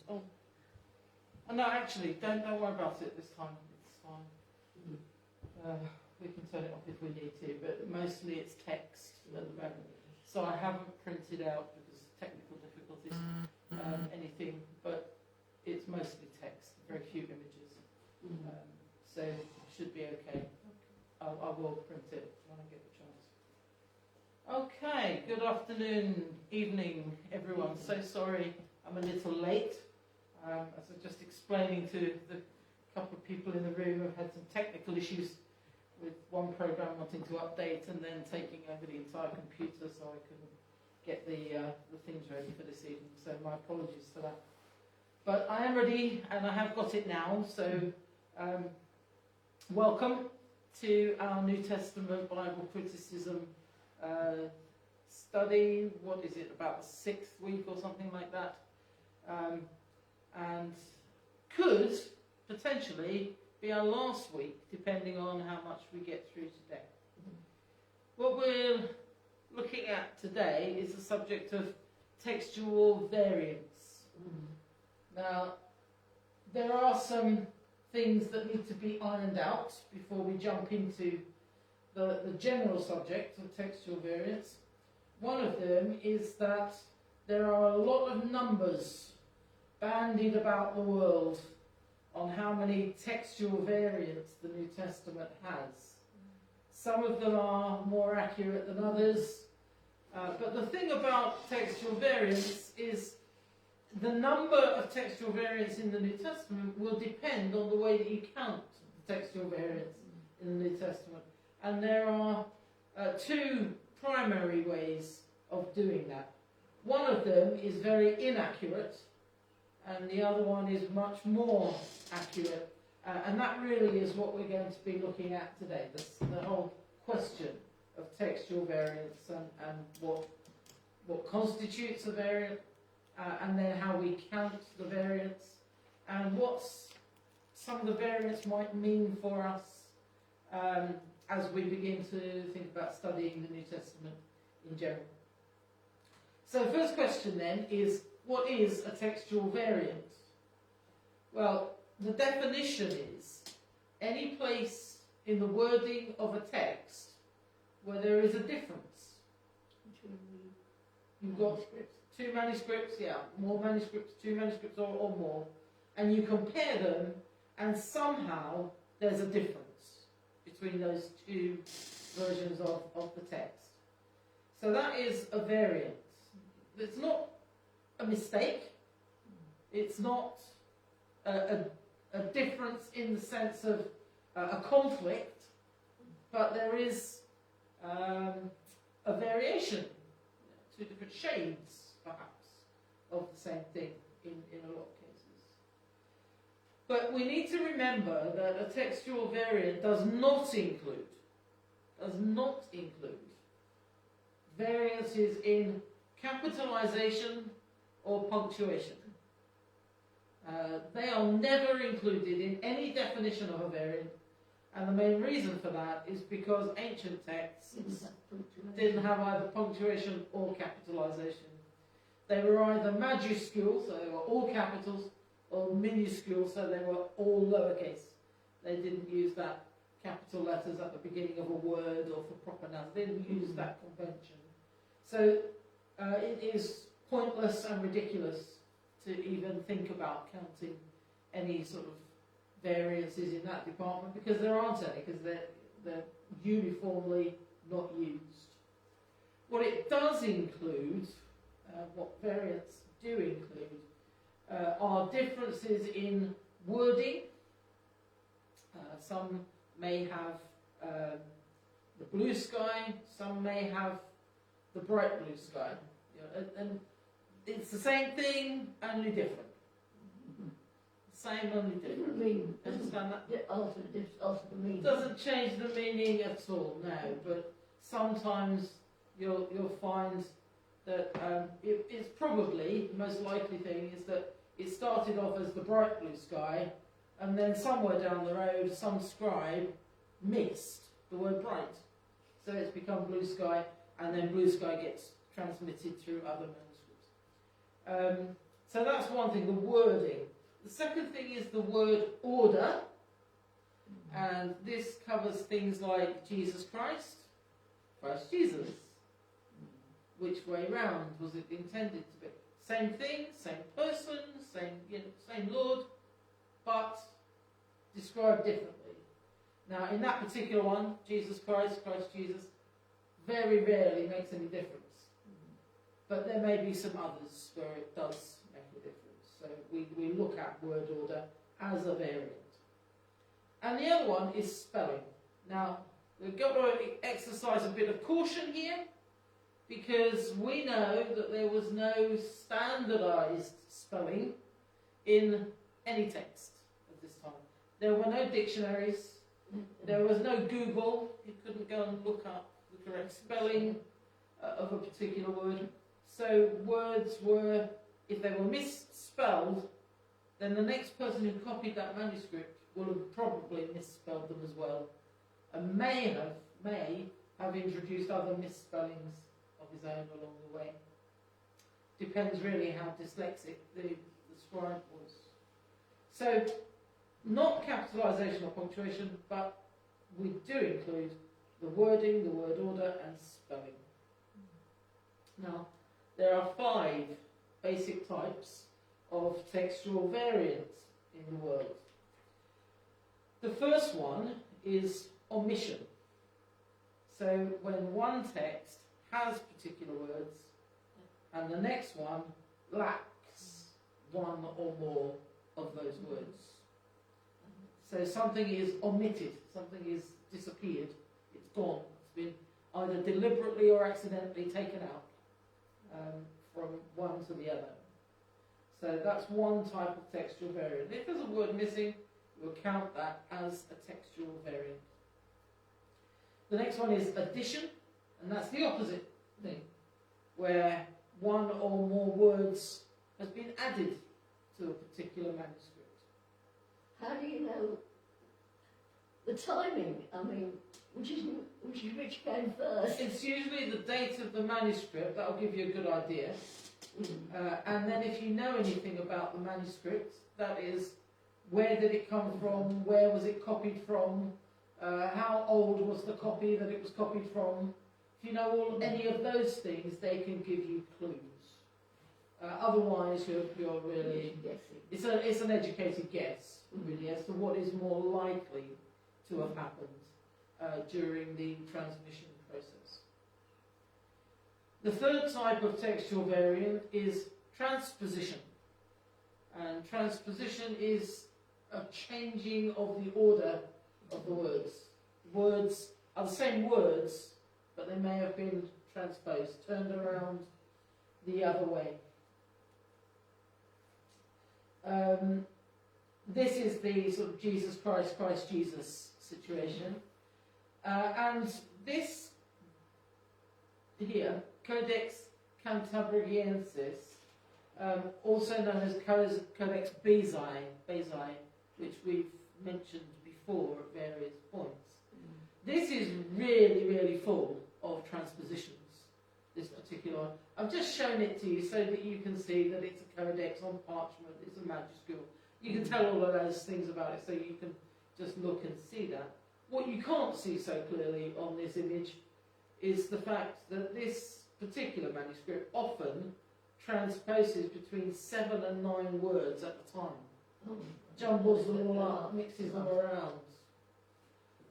Oh, no, actually, don't worry about it this time. It's fine. We can turn it off if we need to, but mostly it's text at the moment. So I haven't printed out, because of technical difficulties, anything, but it's mostly text, very few images. So it should be okay. I will print it when I get the chance. Okay, good afternoon, evening, everyone. So sorry I'm a little late. As I was just explaining to the couple of people in the room, I've had some technical issues with one program wanting to update and then taking over the entire computer, so I couldn't get the things ready for this evening. So my apologies for that. But I am ready, and I have got it now. So welcome to our New Testament Bible criticism study. What is it, about the 6th week or something like that? And could potentially be our last week, depending on how much we get through today. What we're looking at today is the subject of textual variants. Now, there are some things that need to be ironed out before we jump into the general subject of textual variants. One of them is that there are a lot of numbers bandied about the world on how many textual variants the New Testament has. Some of them are more accurate than others, but the thing about textual variants is the number of textual variants in the New Testament will depend on the way that you count the textual variants in the New Testament. And there are two primary ways of doing that. One of them is very inaccurate, and the other one is much more accurate. And that really is what we're going to be looking at today, the whole question of textual variants and what constitutes a variant, and then how we count the variants, and what some of the variants might mean for us as we begin to think about studying the New Testament in general. So the first question then is, what is a textual variant? Well, the definition is any place in the wording of a text where there is a difference. You've got two manuscripts, more manuscripts, two manuscripts or more, and you compare them, and somehow there's a difference between those two versions of the text. So that is a variant. It's not a mistake. It's not a difference in the sense of a conflict, but there is a variation, two different shades, perhaps, of the same thing in a lot of cases. But we need to remember that a textual variant does not include variances in capitalization or punctuation. They are never included in any definition of a variant, and the main reason for that is because ancient texts didn't have either punctuation or capitalization. They were either majuscule, so they were all capitals, or minuscule, so they were all lowercase. They didn't use that capital letters at the beginning of a word or for proper nouns. They didn't use that convention. So it is pointless and ridiculous to even think about counting any sort of variances in that department, because there aren't any, because they're uniformly not used. What it does include, what variants do include, are differences in wording. Some may have the blue sky, some may have the bright blue sky. And it's the same thing, only different. Same, only different. Understand that? It alters the meaning. It doesn't change the meaning at all, no. But sometimes you'll find that it's probably, the most likely thing is that it started off as the bright blue sky, and then somewhere down the road some scribe missed the word bright. So it's become blue sky, and then blue sky gets transmitted through other manuscripts. So that's one thing, the wording. The second thing is the word order, and this covers things like Jesus Christ, Christ Jesus. Which way round was it intended to be? Same thing, same person, same Lord, but described differently. Now, in that particular one, Jesus Christ, Christ Jesus, very rarely makes any difference. But there may be some others where it does make a difference. So we look at word order as a variant. And the other one is spelling. Now, we've got to exercise a bit of caution here, because we know that there was no standardized spelling in any text at this time. There were no dictionaries, there was no Google, you couldn't go and look up the correct spelling of a particular word. So words were, if they were misspelled, then the next person who copied that manuscript will have probably misspelled them as well, and may have introduced other misspellings of his own along the way. Depends really how dyslexic the scribe was. So, not capitalisation or punctuation, but we do include the wording, the word order, and spelling. Now, there are 5 basic types of textual variants in the world. The first one is omission. So when one text has particular words and the next one lacks one or more of those words. So something is omitted, something is disappeared, it's gone, it's been either deliberately or accidentally taken out from one to the other. So that's one type of textual variant. If there's a word missing, we'll count that as a textual variant. The next one is addition, and that's the opposite thing, where one or more words has been added to a particular manuscript. How do you know the timing? I mean, which came first? It's usually the date of the manuscript, that'll give you a good idea. And then if you know anything about the manuscript, that is, where did it come from, where was it copied from, how old was the copy that it was copied from. If you know any of those things, they can give you clues. Otherwise, you're really guessing. It's an educated guess, really, as to what is more likely to have happened during the transmission process. The third type of textual variant is transposition. And transposition is a changing of the order of the words. Words are the same words, but they may have been transposed, turned around the other way. This is the sort of Jesus Christ, Christ Jesus situation. And this here, Codex Cantabriensis, also known as Codex Bezae, which we've mentioned before at various points. This is really, really full of transpositions, this particular one. I've just shown it to you so that you can see that it's a codex on parchment, it's a majuscule. You can tell all of those things about it, so you can just look and see that. What you can't see so clearly on this image is the fact that this particular manuscript often transposes between 7 and 9 words at a time. Jumbles them all up, mixes them around.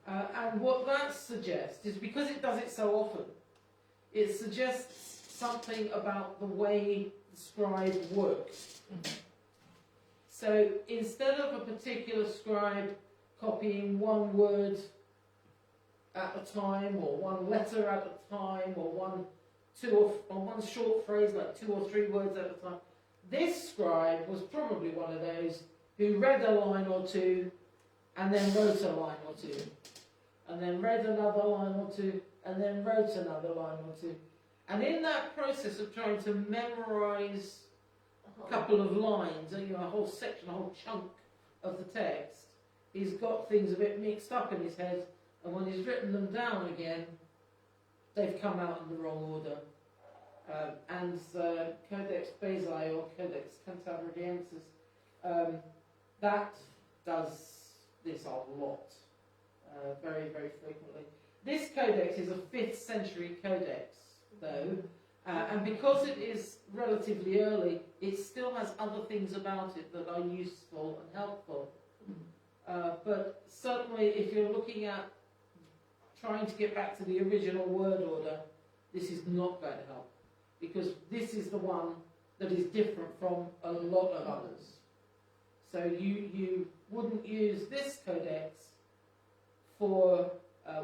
And what that suggests is, because it does it so often, it suggests something about the way the scribe works. So instead of a particular scribe copying one word at a time, or one letter at a time, or one short phrase, like 2 or 3 words at a time, this scribe was probably one of those who read a line or two and then wrote a line or two, and then read another line or two and then wrote another line or two. And in that process of trying to memorize a couple of lines, a whole section, a whole chunk of the text, he's got things a bit mixed up in his head, and when he's written them down again, they've come out in the wrong order. and Codex Bezae or Codex Cantabriensis, that does this a lot, very, very frequently. This codex is a 5th century codex, though, and because it is relatively early, it still has other things about it that are useful and helpful. But certainly, if you're looking at trying to get back to the original word order, this is not going to help, because this is the one that is different from a lot of others. So you wouldn't use this codex for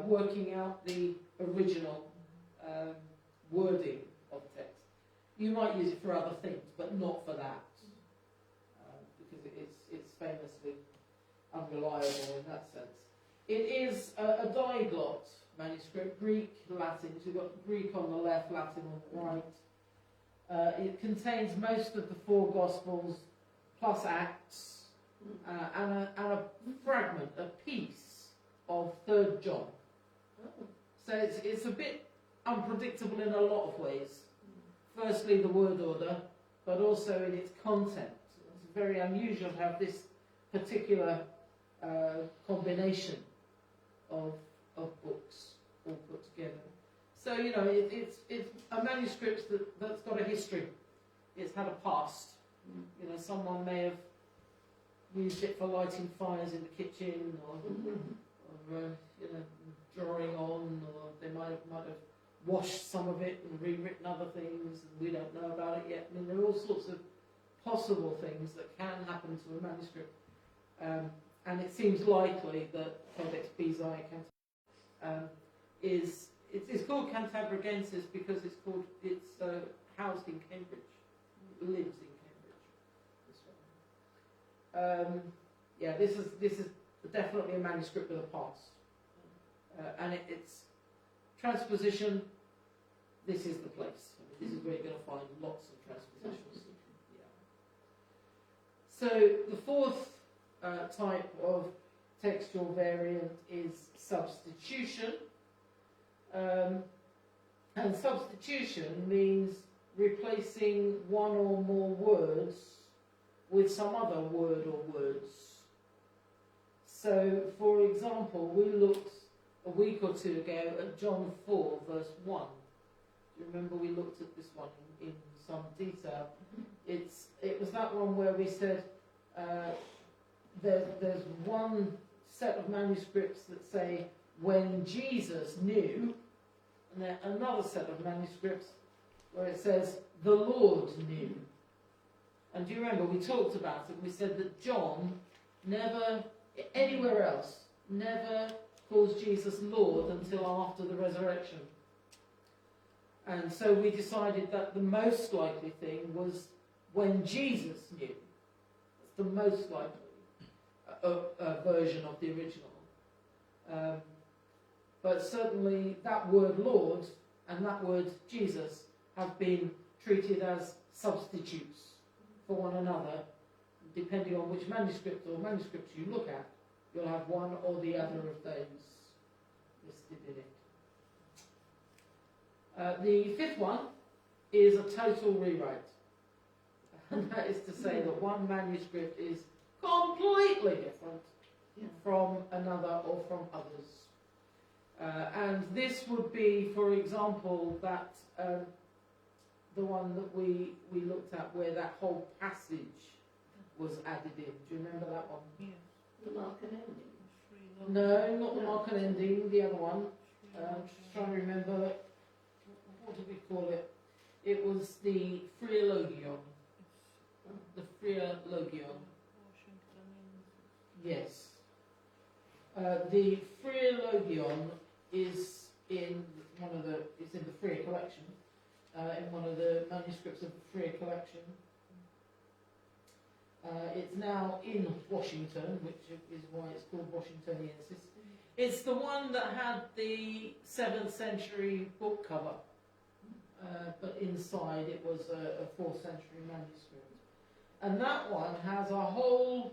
working out the original wording of text. You might use it for other things, but not for that, because it's famously unreliable in that sense. It is a diglot manuscript, Greek, Latin. So you've got Greek on the left, Latin on the right. It contains most of the 4 Gospels plus Acts, and a fragment, a piece of 3rd John. So it's a bit unpredictable in a lot of ways. Firstly, the word order, but also in its content. It's very unusual to have this particular combination of books all put together. So, you know, it's a manuscript that's got a history. It's had a past. You know, someone may have used it for lighting fires in the kitchen, or you know, drawing on, or they might have washed some of it and rewritten other things, and we don't know about it yet. I mean, there are all sorts of possible things that can happen to a manuscript, and it seems likely that Codex Bezae it's called Cantabriensis because it's housed in Cambridge, lives in Cambridge. This one. Yeah, this is definitely a manuscript with a past, and its transposition. This is the place. I mean, this is where you're going to find lots of transpositions. Yeah. So the 4th type of textual variant is substitution. And substitution means replacing one or more words with some other word or words. So, for example, we looked a week or two ago at John 4, verse 1. Do you remember we looked at this one in some detail? It was that one where we said there's one set of manuscripts that say, when Jesus knew, and then another set of manuscripts where it says, the Lord knew. And do you remember, we talked about it, we said that John never, anywhere else, never calls Jesus Lord until after the resurrection. And so we decided that the most likely thing was when Jesus knew. That's the most likely version of the original. But certainly that word Lord and that word Jesus have been treated as substitutes for one another. Depending on which manuscript or manuscripts you look at, you'll have one or the other of those listed in it. The 5th one is a total rewrite. And that is to say that one manuscript is completely different from another or from others. And this would be, for example, that the one that we looked at where that whole passage was added in. Do you remember that one? Yeah. The mark and ending. No, not the mark and ending, the other one. Just trying to remember, what did we call it? It was the Phreologion. The Phreologion. Yes. The Phreologion is in it's in the Freer collection, in one of the manuscripts of the Freer collection. It's now in Washington, which is why it's called Washingtoniensis. It's the one that had the 7th century book cover, but inside it was a 4th century manuscript. And that one has a whole,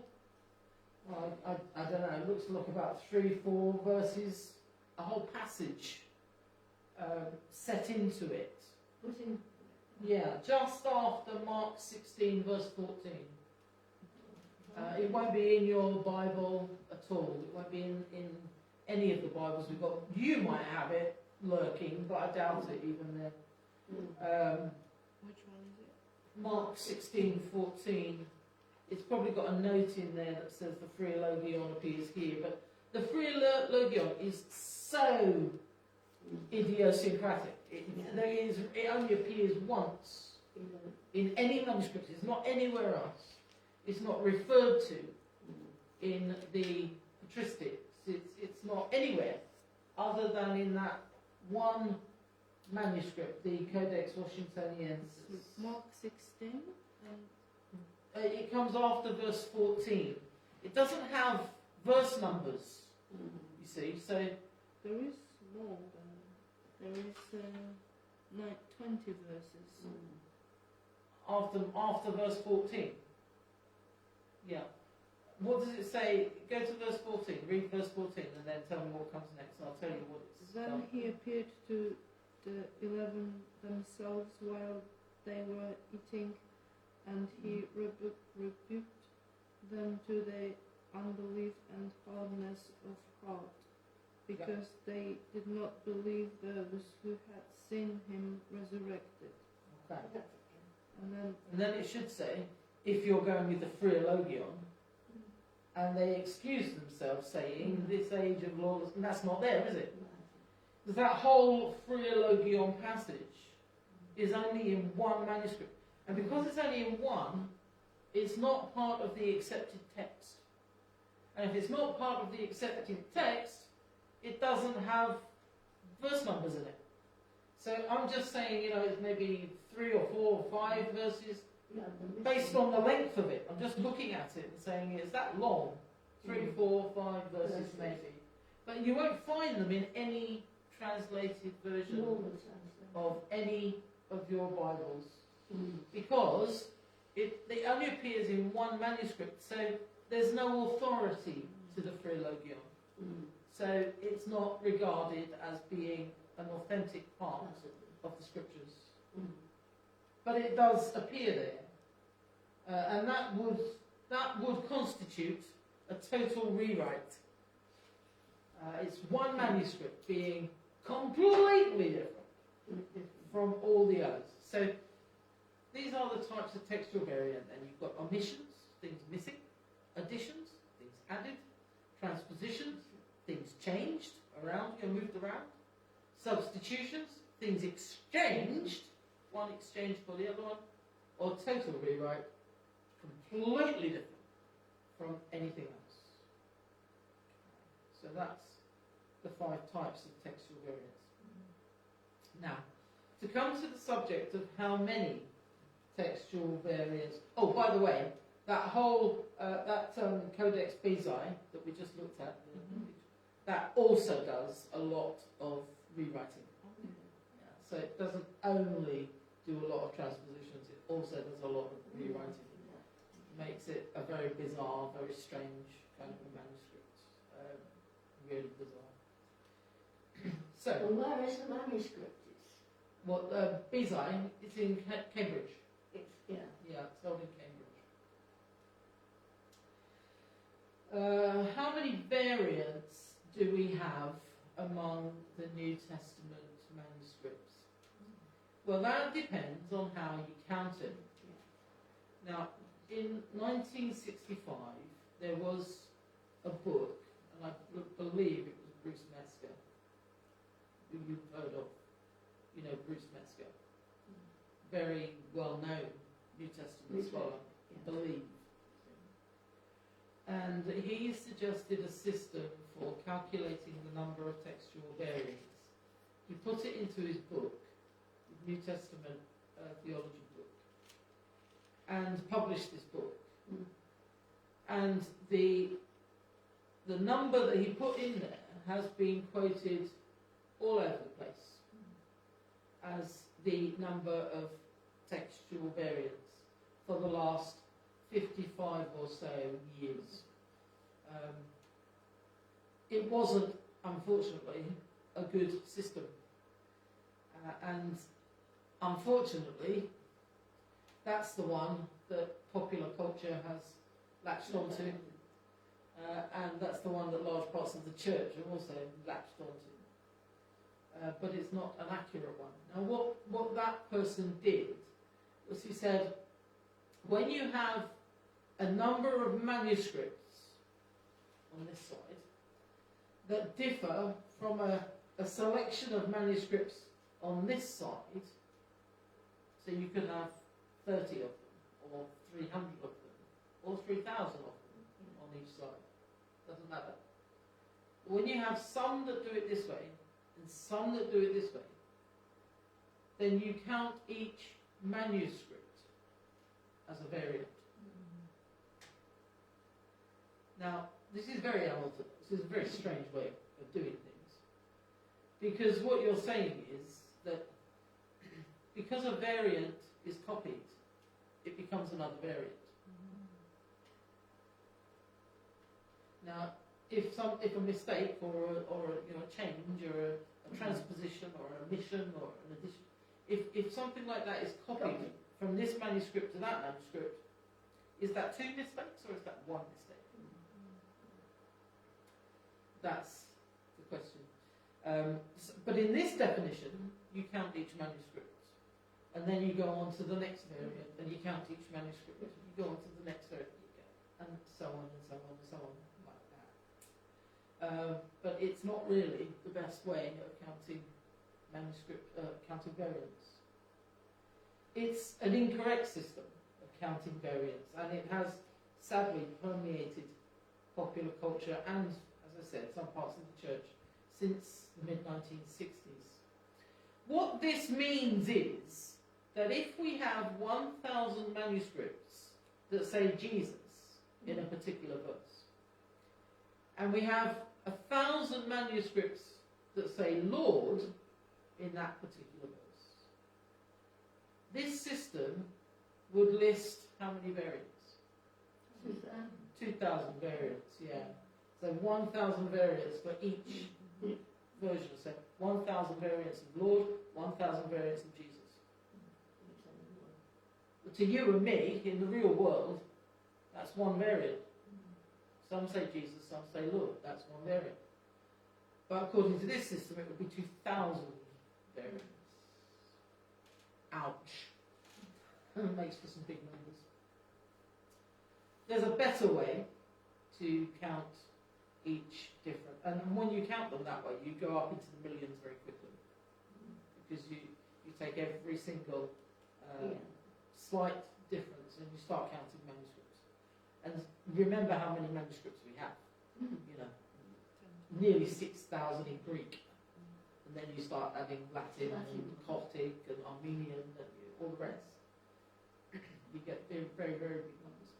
I don't know, it looks like about 3-4 verses, a whole passage set into it. Yeah, just after Mark 16 verse 14. It won't be in your Bible at all. It won't be in any of the Bibles we've got. You might have it lurking, but I doubt it even then. Which one is it? Mark 16:14. It's probably got a note in there that says the Phriologion appears here, but the Phriologion is so idiosyncratic. It only appears once in any manuscript. It's not anywhere else. It's not referred to in the patristics. It's not anywhere other than in that one manuscript, the Codex Washingtoniensis. Mark 16 and It comes after verse 14. It doesn't have verse numbers, you see, so there is more than there is 20 verses. after verse 14. Yeah. What does it say? Go to verse 14, read verse 14, and then tell me what comes next, and I'll tell you what it's Then about. he appeared to the 11 themselves while they were eating, and he rebuked them to their unbelief and hardness of heart, because they did not believe those who had seen him resurrected. Okay. And And then it should say, if you're going with the Phriologion, and they excuse themselves, saying, this age of lawlessness, and that's not there, is it? Because that whole Phriologion passage is only in one manuscript. And because it's only in one, it's not part of the accepted text. And if it's not part of the accepted text, it doesn't have verse numbers in it. So I'm just saying, it's maybe 3 or 4 or 5 verses based on the length of it. I'm just looking at it and saying, is that long? 3, 4, 5 verses maybe. But you won't find them in any translated version of any of your Bibles. Because it only appears in one manuscript, so there's no authority to the Phriologion. So it's not regarded as being an authentic part of the scriptures. But it does appear there. And that would constitute a total rewrite. It's one manuscript being completely different from all the others. So these are the types of textual variant. And you've got omissions, things missing, additions, things added, transpositions, things changed around, moved around, substitutions, things exchanged, one exchanged for the other one, or total rewrite, completely different from anything else. So that's the 5 types of textual variants. Now, to come to the subject of how many textual variants. Oh, by the way, that whole Codex Bezae that we just looked at, that also does a lot of rewriting. Yeah, so it doesn't only do a lot of transpositions; it also does a lot of rewriting. Makes it a very bizarre, very strange kind of a manuscript. Really bizarre. So, where is the manuscript? Bezae, it's in Cambridge. Yeah. Yeah, it's held in Cambridge. How many variants do we have among the New Testament manuscripts? Well, that depends on how you count it. Now, in 1965, there was a book, and I believe it was Bruce Metzger, who you've heard of. You know Bruce Metzger, very well-known New Testament scholar, I believe. And he suggested a system for calculating the number of textual variants. He put it into his book, the New Testament theology book, and published this book. And the number that he put in there has been quoted all over the place as the number of textual variants for the last 55 or so years. It wasn't, unfortunately, a good system. And unfortunately, that's the one that popular culture has latched onto, and that's the one that large parts of the church have also latched onto. But it's not an accurate one. Now, what that person did was he said, when you have a number of manuscripts on this side that differ from a selection of manuscripts on this side, so you could have 30 of them, or 300 of them, or 3,000 of them on each side. Doesn't matter. When you have some that do it this way, and some that do it this way, then you count each manuscript as a variant. Now, this is very unorthodox. This is a very strange way of doing things. Because what you're saying is that because a variant is copied, it becomes another variant. Now, if a mistake or a change or a transposition or an omission or an addition, if something like that is copied from this manuscript to that manuscript, is that two mistakes or is that one mistake? That's the question. But in this definition, you count each manuscript, and then you go on to the next variant, and you count each manuscript, and you go on to the next variant, and so on and so on and so on, like that. But it's not really the best way of counting counting variants. It's an incorrect system of counting variants, and it has sadly permeated popular culture and, as I said, some parts of the church since the mid-1960s. What this means is that if we have 1,000 manuscripts that say Jesus in a particular verse, and we have 1,000 manuscripts that say Lord in that particular verse, this system would list how many variants? 2,000 variants, yeah. So 1,000 variants for each version. So 1,000 variants of Lord, 1,000 variants of Jesus. But to you and me, in the real world, that's one variant. Some say Jesus, some say Lord. That's one variant. But according to this system, it would be 2,000 variants. Ouch. It makes for some big numbers. There's a better way to count each different, and when you count them that way, you go up into the millions very quickly, because you take every single slight difference and you start counting manuscripts. And remember how many manuscripts we have. You know, nearly 6,000 in Greek, and then you start adding Latin and Coptic and Armenian and all the rest. You get very, very, very big numbers.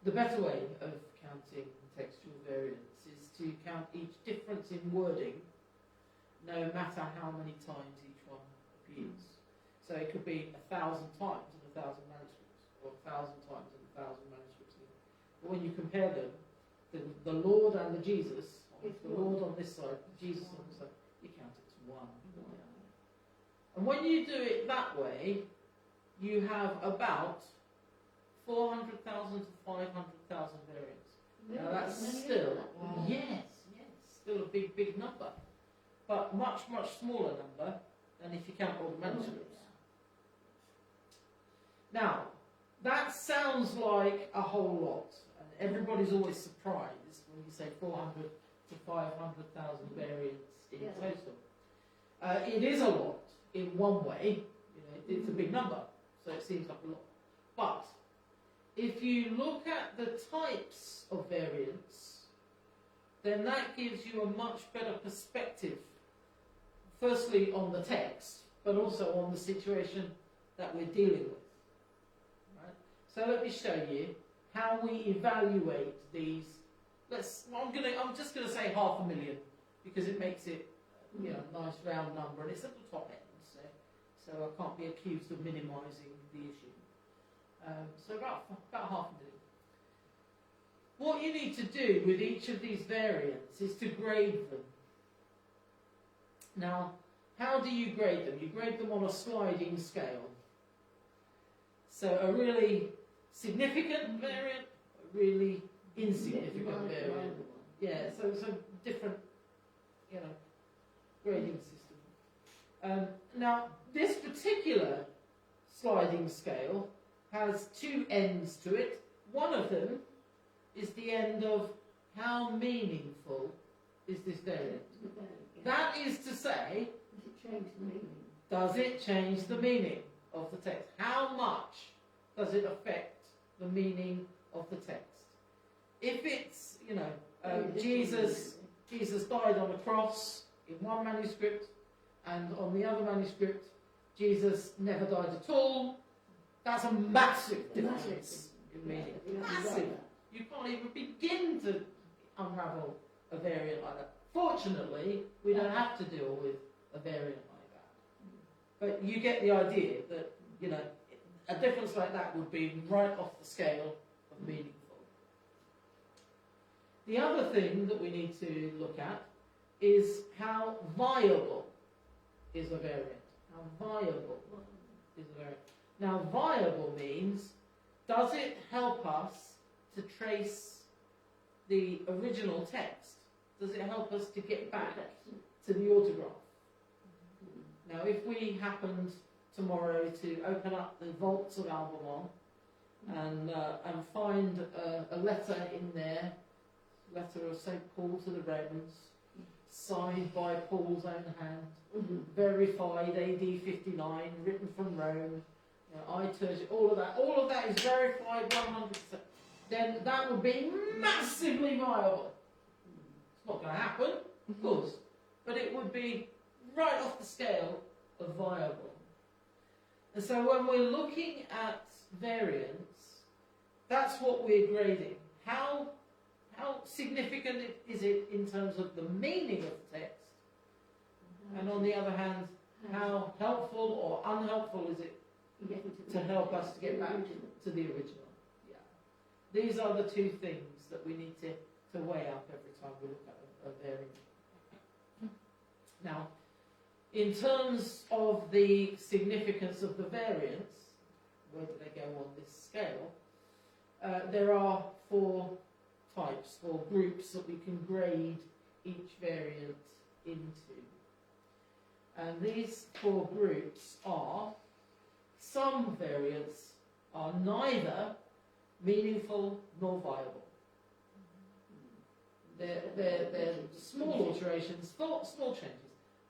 The better way of counting textual variants is to count each difference in wording, no matter how many times each one appears. So it could be 1,000 times in 1,000 manuscripts, or 1,000 times in 1,000 manuscripts. But when you compare them, the Lord and the Jesus, the Lord on this side, Jesus on this side, you count it as one. And when you do it that way, you have about 400,000 to 500,000 variants. Now that's still, yes, still a big, big number, but much, much smaller number than if you count all the manuscripts. Now, that sounds like a whole lot, and everybody's always surprised when you say 400 to 500,000 variants in total. It is a lot in one way. You know, it's a big number, so it seems like a lot. But if you look at the types of variants, then that gives you a much better perspective, firstly on the text, but also on the situation that we're dealing with. Right? So let me show you how we evaluate these. I'm just going to say 500,000 because it makes it, you know, a nice round number, and it's at the top end, so I can't be accused of minimising the issue. So about 500,000. What you need to do with each of these variants is to grade them. Now, how do you grade them? You grade them on a sliding scale. So a really significant variant, a really insignificant variant. Yeah, so it's a different, grading system. Now, this particular sliding scale has two ends to it. One of them is the end of how meaningful is this variant. That is to say, does it change the meaning of the text? How much does it affect the meaning of the text? If it's, Jesus died on a cross in one manuscript, and on the other manuscript, Jesus never died at all, that's a massive difference in meaning. Massive. You can't even begin to unravel a variant like that. Fortunately, we don't have to deal with a variant like that. But you get the idea that, a difference like that would be right off the scale of meaningful. The other thing that we need to look at is how viable is a variant. How viable is a variant. Now, viable means, does it help us to trace the original text? Does it help us to get back to the autograph? Now, if we happened tomorrow to open up the vaults of Albemarle and find a letter in there, letter of St. Paul to the Romans, signed by Paul's own hand, verified AD 59, written from Rome, I Tertius, all of that is verified 100%, then that would be massively viable. It's not going to happen, of course, but it would be right off the scale of viable. And so when we're looking at variants, that's what we're grading. How significant is it in terms of the meaning of the text? And on the other hand, how helpful or unhelpful is it to help us to get back to the original? Yeah. These are the two things that we need to weigh up every time we look at a variant. Now, in terms of the significance of the variants, where do they go on this scale? There are 4 types or groups that we can grade each variant into. And these 4 groups are, some variants are neither meaningful nor viable. They're small alterations, small changes.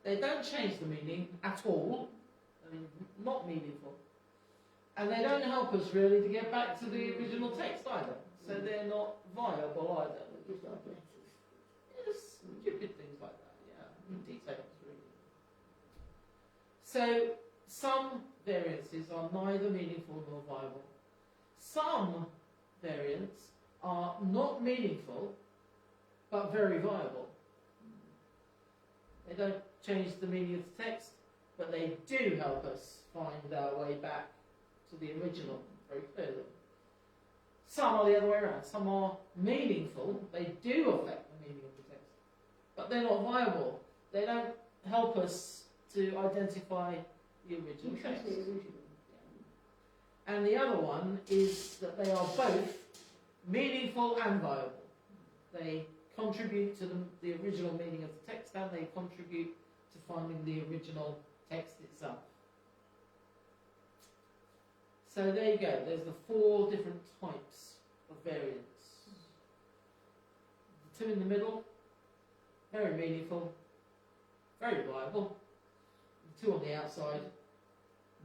They don't change the meaning at all, not meaningful. And they don't help us really to get back to the original text either. So they're not viable either. Yes, stupid things like that, yeah. Details, really. So some variances are neither meaningful nor viable. Some variants are not meaningful, but very viable. They don't change the meaning of the text, but they do help us find our way back to the original very clearly. Some are the other way around. Some are meaningful, they do affect the meaning of the text, but they're not viable. They don't help us to identify the original text. And the other one is that they are both meaningful and viable. They contribute to the original meaning of the text, and they contribute to finding the original text itself. So there you go, there's the 4 different types of variants. The 2 in the middle, very meaningful, very viable. The 2 on the outside,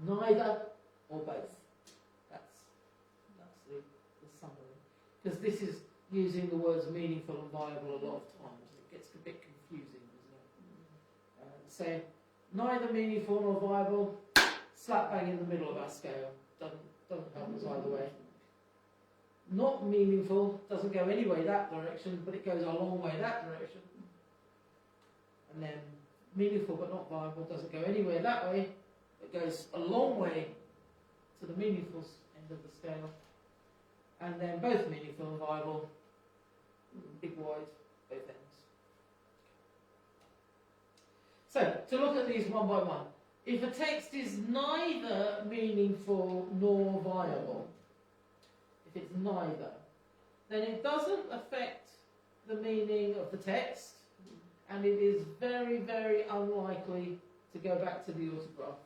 neither or both. That's the summary. Because this is using the words meaningful and viable a lot of times. It gets a bit confusing, doesn't it? So, neither meaningful nor viable, slap bang in the middle of our scale. Doesn't help us either way. Not meaningful, doesn't go any way that direction, but it goes a long way that direction. And then meaningful but not viable doesn't go anywhere that way, it goes a long way to the meaningful end of the scale. And then both meaningful and viable, big wide, both ends. So, to look at these one by one. If a text is neither meaningful nor viable, if it's neither, then it doesn't affect the meaning of the text, and it is very, very unlikely to go back to the autograph.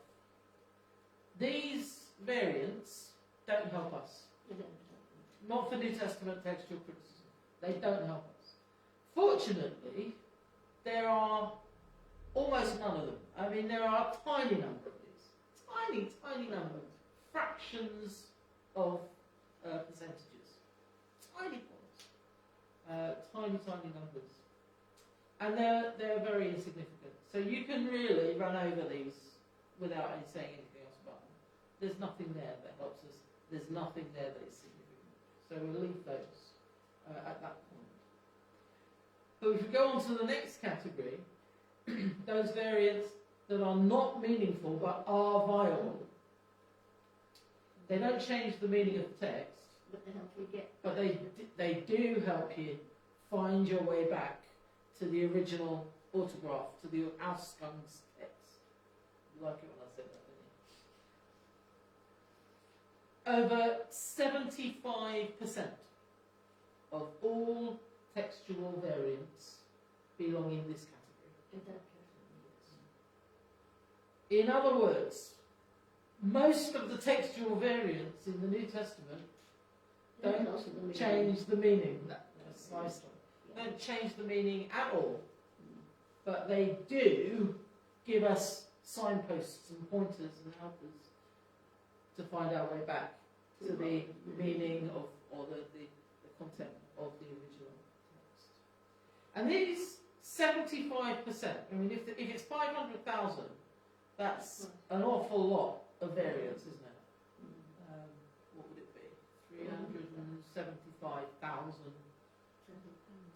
These variants don't help us. Not for New Testament textual criticism. They don't help us. Fortunately, there are almost none of them. I mean, there are a tiny number of these. Tiny, tiny number. Fractions of percentages. Tiny ones. Tiny, tiny numbers. And they're very insignificant. So you can really run over these without saying anything else about them. There's nothing there that helps us. There's nothing there that is significant. So we'll leave those at that point. But if we go on to the next category, those variants that are not meaningful but are viable. They don't change the meaning of the text, But they help you get. but they do help you find your way back to the original autograph, to the Ausgangs text. You like it when I said that, didn't you? Over 75% of all textual variants belong in this category. In other words, most of the textual variants in the New Testament don't change the meaning. Precisely. Don't change the meaning at all. But they do give us signposts and pointers and helpers to find our way back to the meaning of, or the content of the original text. And these 75%, I mean, if it's 500,000, that's an awful lot of variance, isn't it? What would it be?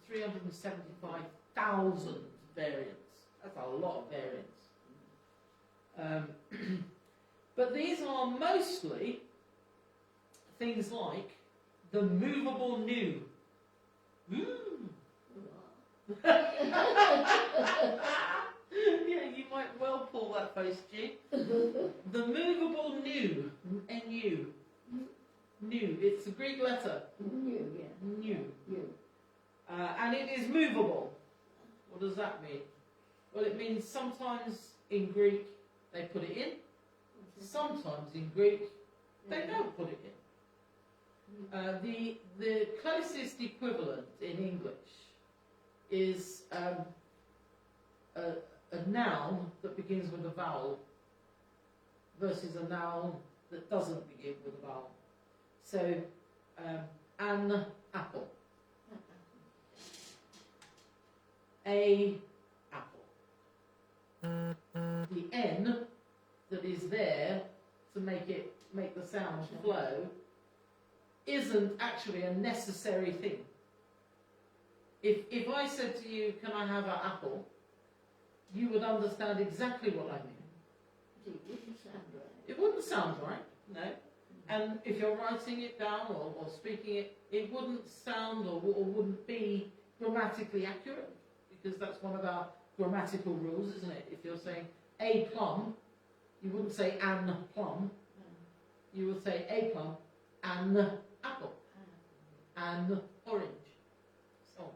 375,000 variants. That's a lot of variants. But these are mostly things like the movable new. Yeah, you might well pull that face, G. The movable new, N-U. New, it's a Greek letter. New, yeah. New. New. And it is movable. What does that mean? Well, it means sometimes in Greek they put it in, sometimes in Greek they don't put it in. The closest equivalent in English is a noun that begins with a vowel versus a noun that doesn't begin with a vowel. So, an apple. A apple. The N that is there to make the sound flow isn't actually a necessary thing. If I said to you, can I have an apple? You would understand exactly what I mean. It wouldn't sound right. It wouldn't sound right, no. And if you're writing it down or speaking it, it wouldn't sound or wouldn't be grammatically accurate, because that's one of our grammatical rules, isn't it? If you're saying a plum, you wouldn't say an plum. You would say a plum, an apple, an orange, so on.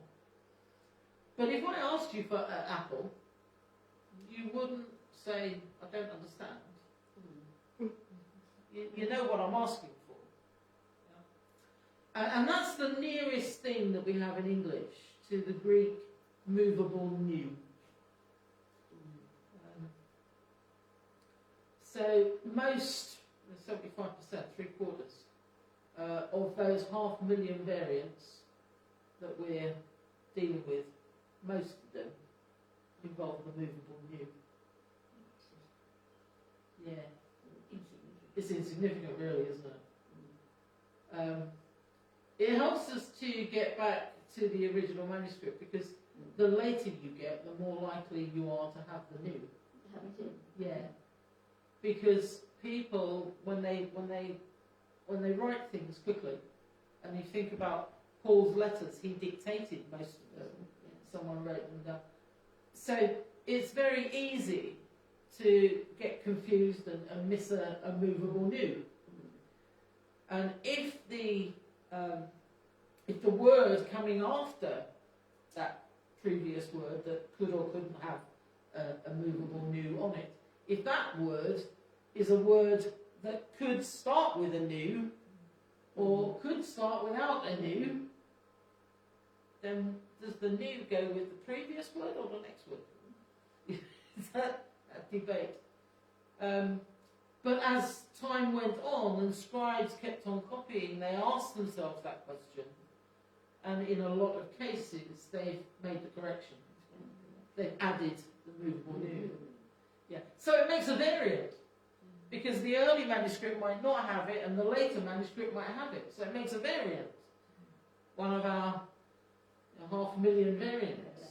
But if I asked you for an apple, you wouldn't say, I don't understand. You know what I'm asking for. Yeah? And that's the nearest thing that we have in English to the Greek movable new. So most, 75%, 3/4, of those 500,000 variants that we're dealing with, most of them involve the movable new. Yeah. It's insignificant, really, isn't it? It helps us to get back to the original manuscript, because the later you get, the more likely you are to have the new. Yeah, because people, when they write things quickly, and you think about Paul's letters, he dictated most of them. Someone wrote them down. So it's very easy to get confused and miss a movable new. And if the word coming after that previous word that could or couldn't have a movable new on it, if that word is a word that could start with a new or could start without a new, then does the new go with the previous word or the next word? Is that debate? But as time went on and scribes kept on copying, they asked themselves that question, and in a lot of cases they've made the correction. They've added the movable new. Yeah. So it makes a variant, because the early manuscript might not have it and the later manuscript might have it. So it makes a variant. One of our 500,000 variants.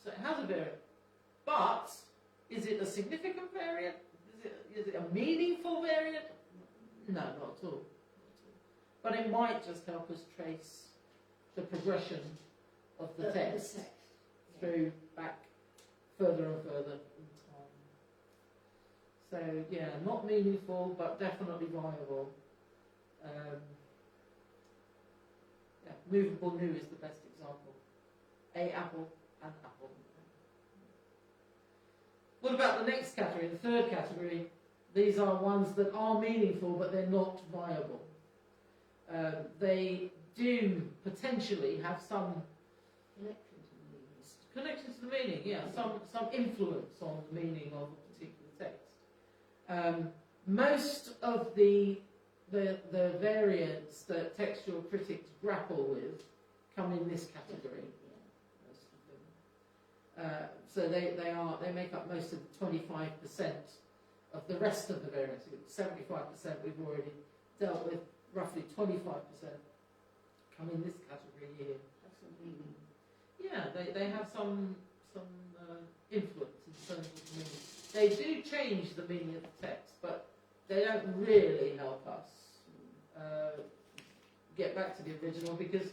So it has a variant. But is it a significant variant? Is it a meaningful variant? No, not at all. But it might just help us trace the progression of the text through back further and further in time. So yeah, not meaningful, but definitely viable. Yeah, movable new is the best example. A apple and apple. What about the next category, the third category? These are ones that are meaningful, but they're not viable. They do potentially have some connection to the meaning, yeah, some influence on the meaning of a particular text. Most of the variants that textual critics grapple with come in this category. Most of them. So they make up most of the 25% of the rest of the variants. 75% we've already dealt with. Roughly 25% come in this category here. Yeah, they have some influence in terms of the meaning. They do change the meaning of the text, but they don't really help us get back to the original, because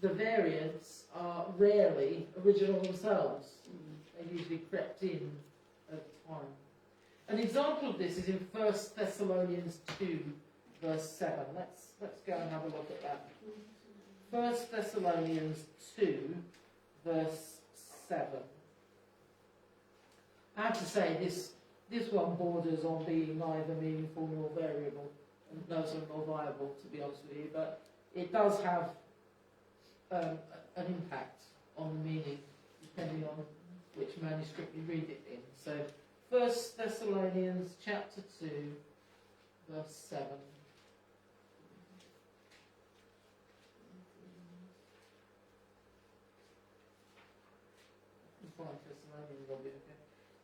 the variants are rarely original themselves. They usually crept in over time. An example of this is in 1 Thessalonians 2, verse 7. Let's go and have a look at that. 1 Thessalonians 2, verse 7. I have to say, this one borders on being neither meaningful nor variable, nor viable, to be honest with you, but it does have an impact on the meaning, depending on which manuscript you read it in. So, 1 Thessalonians chapter 2, verse 7.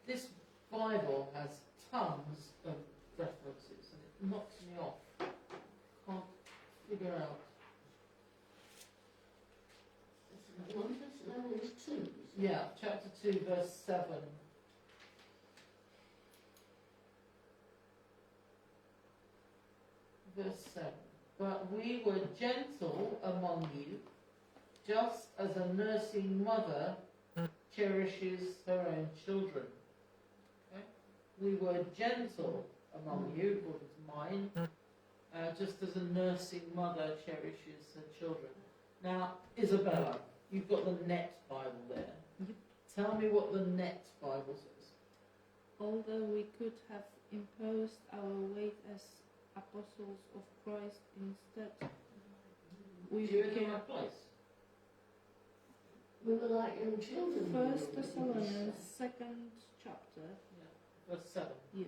This Bible has tons of references, and it knocks me off. Can't figure out. 1 Thessalonians 2. Yeah, chapter 2, verse 7. Verse 7. But we were gentle among you, just as a nursing mother cherishes her own children. Okay? We were gentle among you, according to mine, just as a nursing mother cherishes her children. Now, Isabella, you've got the Net Bible there. Yep. Tell me what the Net Bible says. Although we could have imposed our weight as apostles of Christ instead, we Do you became in that place? We were like young children. 1 Thessalonians 2nd chapter. Yeah. Verse 7. Yes.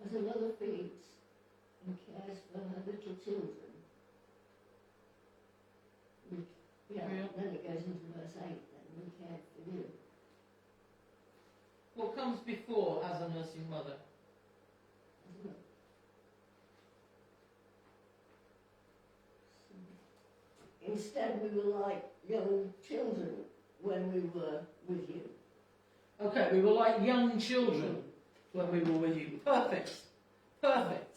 As a mother feeds and cares for her little children. Then it goes into verse 8, then we care for you. What comes before as a nursing mother? Instead, we were like young children when we were with you. Okay, we were like young children when we were with you. Perfect. Perfect.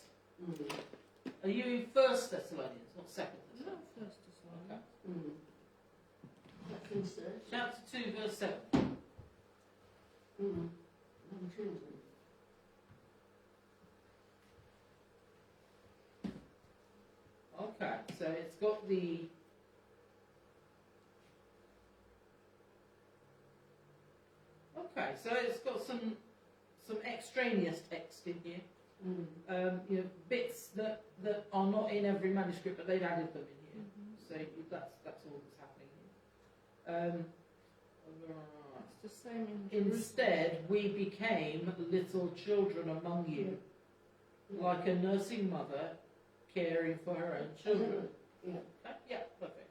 Are you in 1 Thessalonians, not 2nd No, Thessalonians? 1 Thessalonians. Okay. Chapter 2, verse 7. Young children. Okay, so it's got the... Okay, so it's got some extraneous text in here. You know, bits that are not in every manuscript, but they've added them in here. So that's all that's happening here. It's the same in Instead, we became little children among you, like a nursing mother caring for her own children. Yeah. Okay? Yeah, perfect.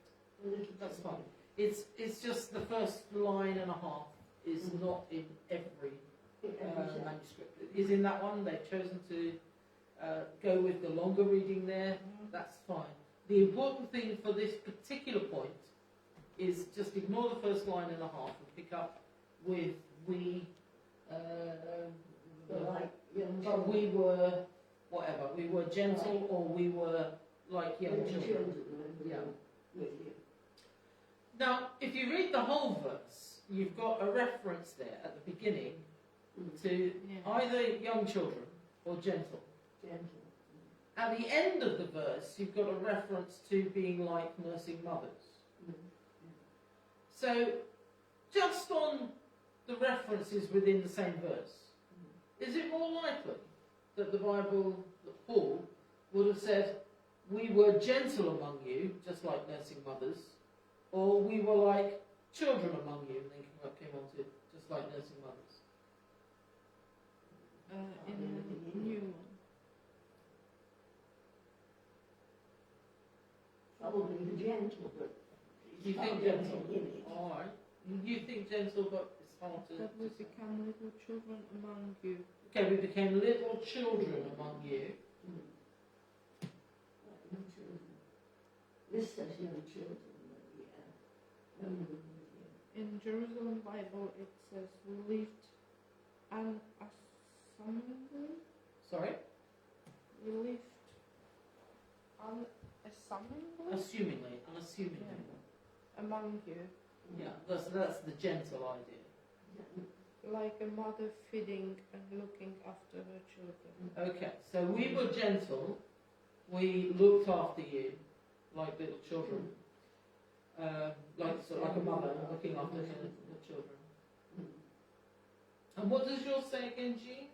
That's fine. It's just the first line and a half is not in every manuscript. It is in that one. They've chosen to go with the longer reading there. That's fine. The important thing for this particular point is just ignore the first line and a half and pick up with we. But we were whatever. We were gentle, or we were like young children. Yeah. Now, if you read the whole verse, you've got a reference there at the beginning to either young children or gentle. At the end of the verse, you've got a reference to being like nursing mothers. So, just on the references within the same verse, is it more likely that the Bible, that Paul, would have said, we were gentle among you, just like nursing mothers, or we were like children among you, and then came on to just like nursing mothers? In the new one. Probably the gentle, but You think gentle? Alright. You think gentle, but it's hard to... That we become little children among you. Okay, we became little children among you. This says young children, but In Jerusalem Bible it says we lived unassumingly. Sorry? We lived unassumingly Unassumingly. among you. Yeah, that's the gentle idea. Like a mother feeding and looking after her children. Okay, so we were gentle, we looked after you like little children, like a mother looking after her children. And what does yours say again, Jean?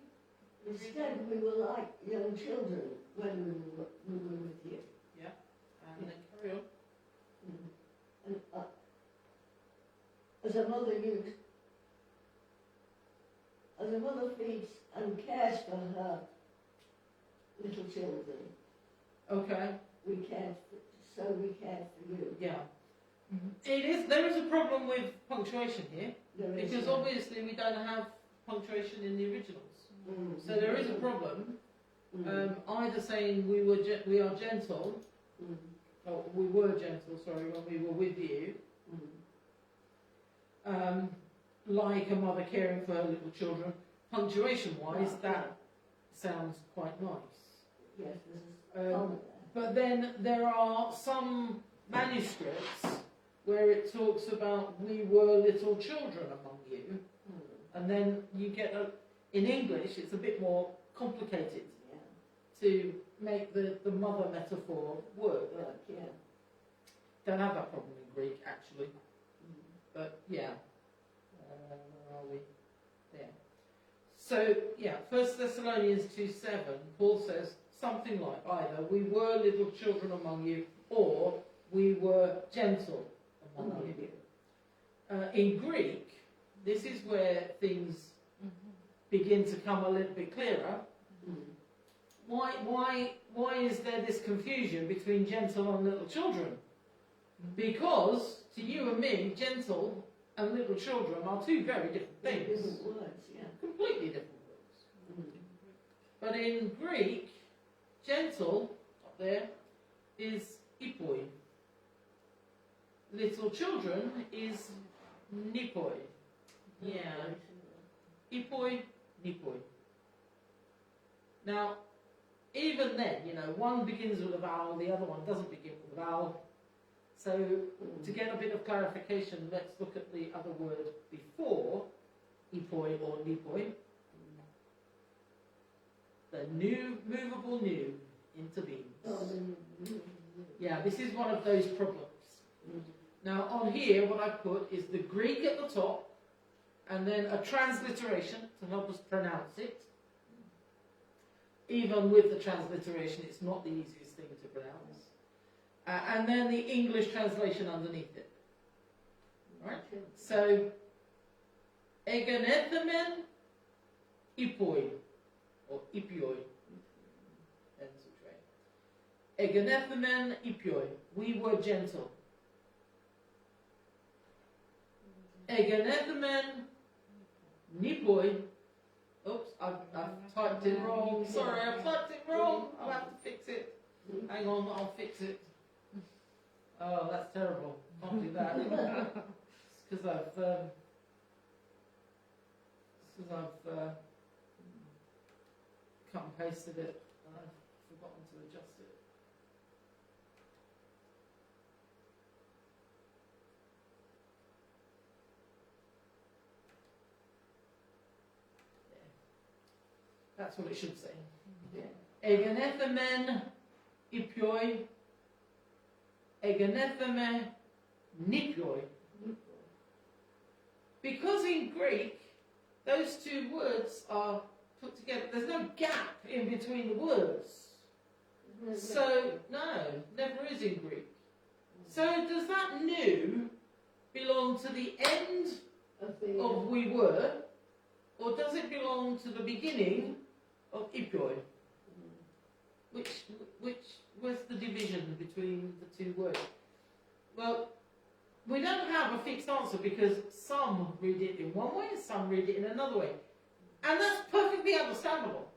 instead we were like young children when we were with you. Yeah, and then carry on. And as a mother feeds and cares for her little children, Okay, we cared for you. yeah. There is a problem with punctuation here, There is because obviously we don't have punctuation in the originals. So there is a problem. Either saying we are gentle, or we were gentle, sorry, when we were with you, like a mother caring for her little children. Punctuation-wise, that sounds quite nice. Yes, there's a comment But then there are some manuscripts where it talks about we were little children among you, and then you get in English it's a bit more complicated to make the mother metaphor work. Don't have that problem in Greek actually, but yeah. Where are we? There. So yeah, 1 Thessalonians 2:7, Paul says something like either we were little children among you, or we were gentle among you. In Greek, this is where things begin to come a little bit clearer. Why is there this confusion between gentle and little children? Because to you and me, gentle and little children are two very different things. different words, Completely different words. But in Greek, gentle, up there, is ipoi. Little children is nipoi. Yeah. Ipoi, nipoi. Now, even then, one begins with a vowel, the other one doesn't begin with a vowel. So to get a bit of clarification, let's look at the other word before ipoi or nipoi. The new, movable new intervenes. Yeah, this is one of those problems. Now on here, what I put is the Greek at the top, and then a transliteration to help us pronounce it. Even with the transliteration, it's not the easiest thing to pronounce. And then the English translation underneath it. Right? So, egenethemen ipoi, or ipioi. Egenethemen ipioi, we were gentle. Egenethemen nipoi. Oops, I've typed it wrong. Sorry, I've typed it wrong. I'll have to fix it. Hang on, I'll fix it. Oh, that's terrible. Can't do that. It's because I've cut and pasted it and I've forgotten to adjust it. That's what it should say. Egenethemen ipioi, egenetheme nipioi. Because in Greek, those two words are put together. There's no gap in between the words. So, no, never is in Greek. So does that new belong to the end of we were, or does it belong to the beginning of ipioi? Which was the division between the two words? Well, we don't have a fixed answer because some read it in one way, some read it in another way. And that's perfectly understandable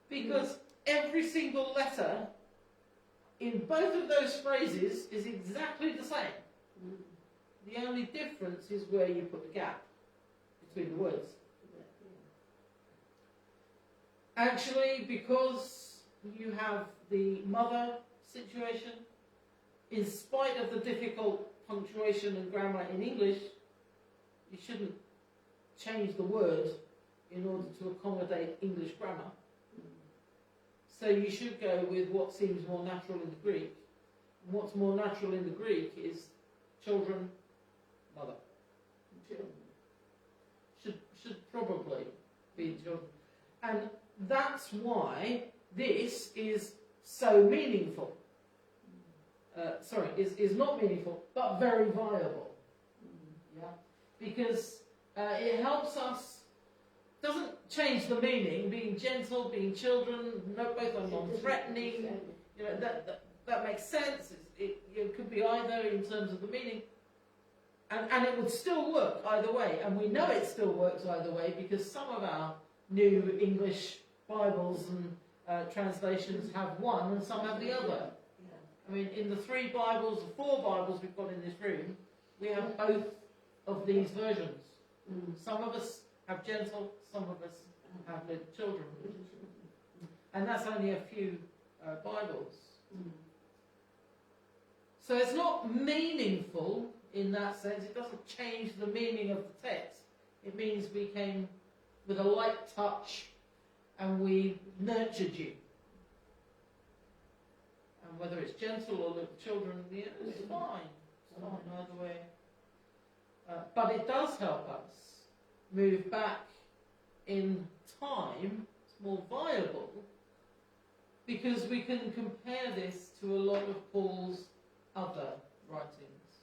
because every single letter in both of those phrases is exactly the same. The only difference is where you put the gap between the words. Actually, because you have the mother situation, in spite of the difficult punctuation and grammar in English, you shouldn't change the word in order to accommodate English grammar. So you should go with what seems more natural in the Greek. And what's more natural in the Greek is children, mother. Should probably be children. And that's why this is so meaningful. Is not meaningful, but very viable. Yeah, because it helps us. Doesn't change the meaning. Being gentle, being children, both are non-threatening. You know that makes sense. It could be either in terms of the meaning, and it would still work either way. And we know it still works either way because some of our new English Bibles and translations have one, and some have the other. I mean, in the 4 Bibles we've got in this room, we have both of these versions. Some of us have gentle, some of us have little children. And that's only a few Bibles. So it's not meaningful in that sense. It doesn't change the meaning of the text. It means we came with a light touch and we nurtured you. And whether it's gentle or little children, it's fine. It's fine either way. But it does help us move back in time. It's more viable because we can compare this to a lot of Paul's other writings.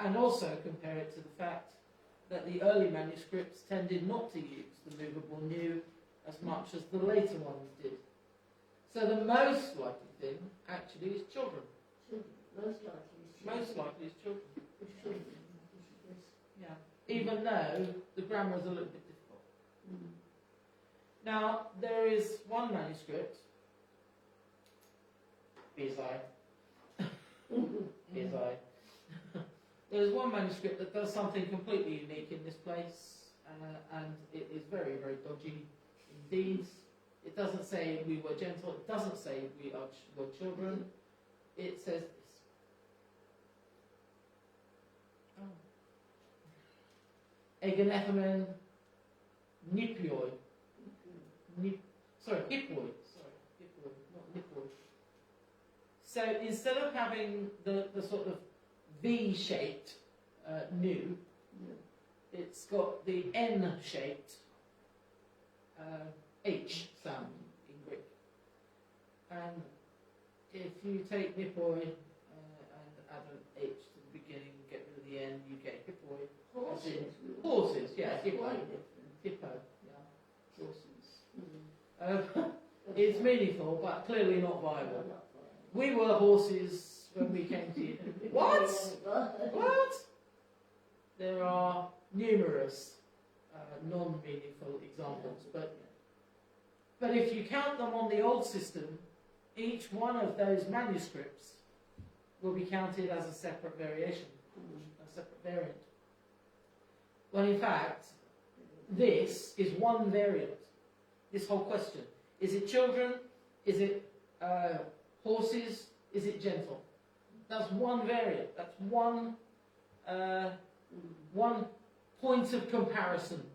And also compare it to the fact that the early manuscripts tended not to use the movable new as much as the later ones did. So the most likely thing, actually, is children. Most likely is children. Yeah. Even though the grammar is a little bit difficult. Now, there is one manuscript, there's one manuscript that does something completely unique in this place, and it is very, very dodgy indeed. It doesn't say we were gentle, it doesn't say we were children. It says this. egonethamen nipioi. Hippoi. Hippoi, not nipoi. So instead of having the sort of V-shaped new, it's got the N-shaped H sound in Greek. And if you take nipoi and add an H to the beginning, get rid of the N, you get hippoi. Horses, yeah, hippo. Hippo, yeah, horses. It's meaningful, but clearly not viable. We were horses when we came to you. What? What? There are numerous non-meaningful examples, but if you count them on the old system, each one of those manuscripts will be counted as a separate variation, a separate variant. When in fact, this is one variant. This whole question. Is it children? Is it horses? Is it gentle? That's one variant. That's one point of comparison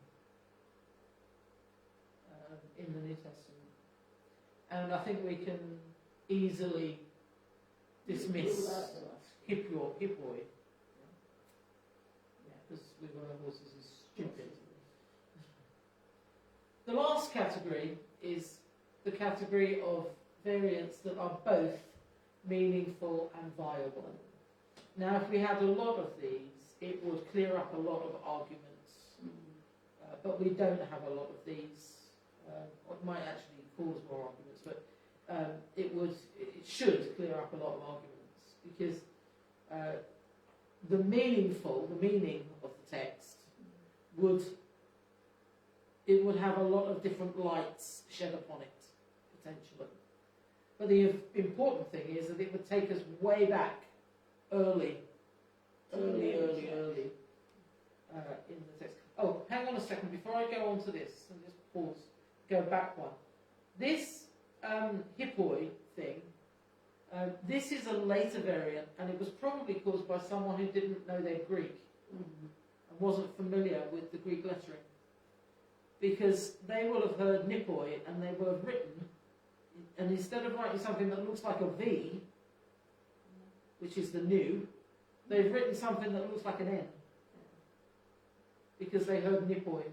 in the New Testament. And I think we can easily dismiss hippoi. Because we've got our horses is stupid. The last category is the category of variants that are both meaningful and viable. Now, if we had a lot of these, it would clear up a lot of arguments, but we don't have a lot of these. It might actually cause more arguments, but it should clear up a lot of arguments, because the meaning of the text would have a lot of different lights shed upon it, potentially. But the important thing is that it would take us way back early in the text. Oh, hang on a second, before I go on to this, and just pause, go back one. This hippoi thing, this is a later variant, and it was probably caused by someone who didn't know their Greek and wasn't familiar with the Greek lettering. Because they will have heard nipoi, and they will have written, and instead of writing something that looks like a V, which is the new, they've written something that looks like an N, because they heard nipoi.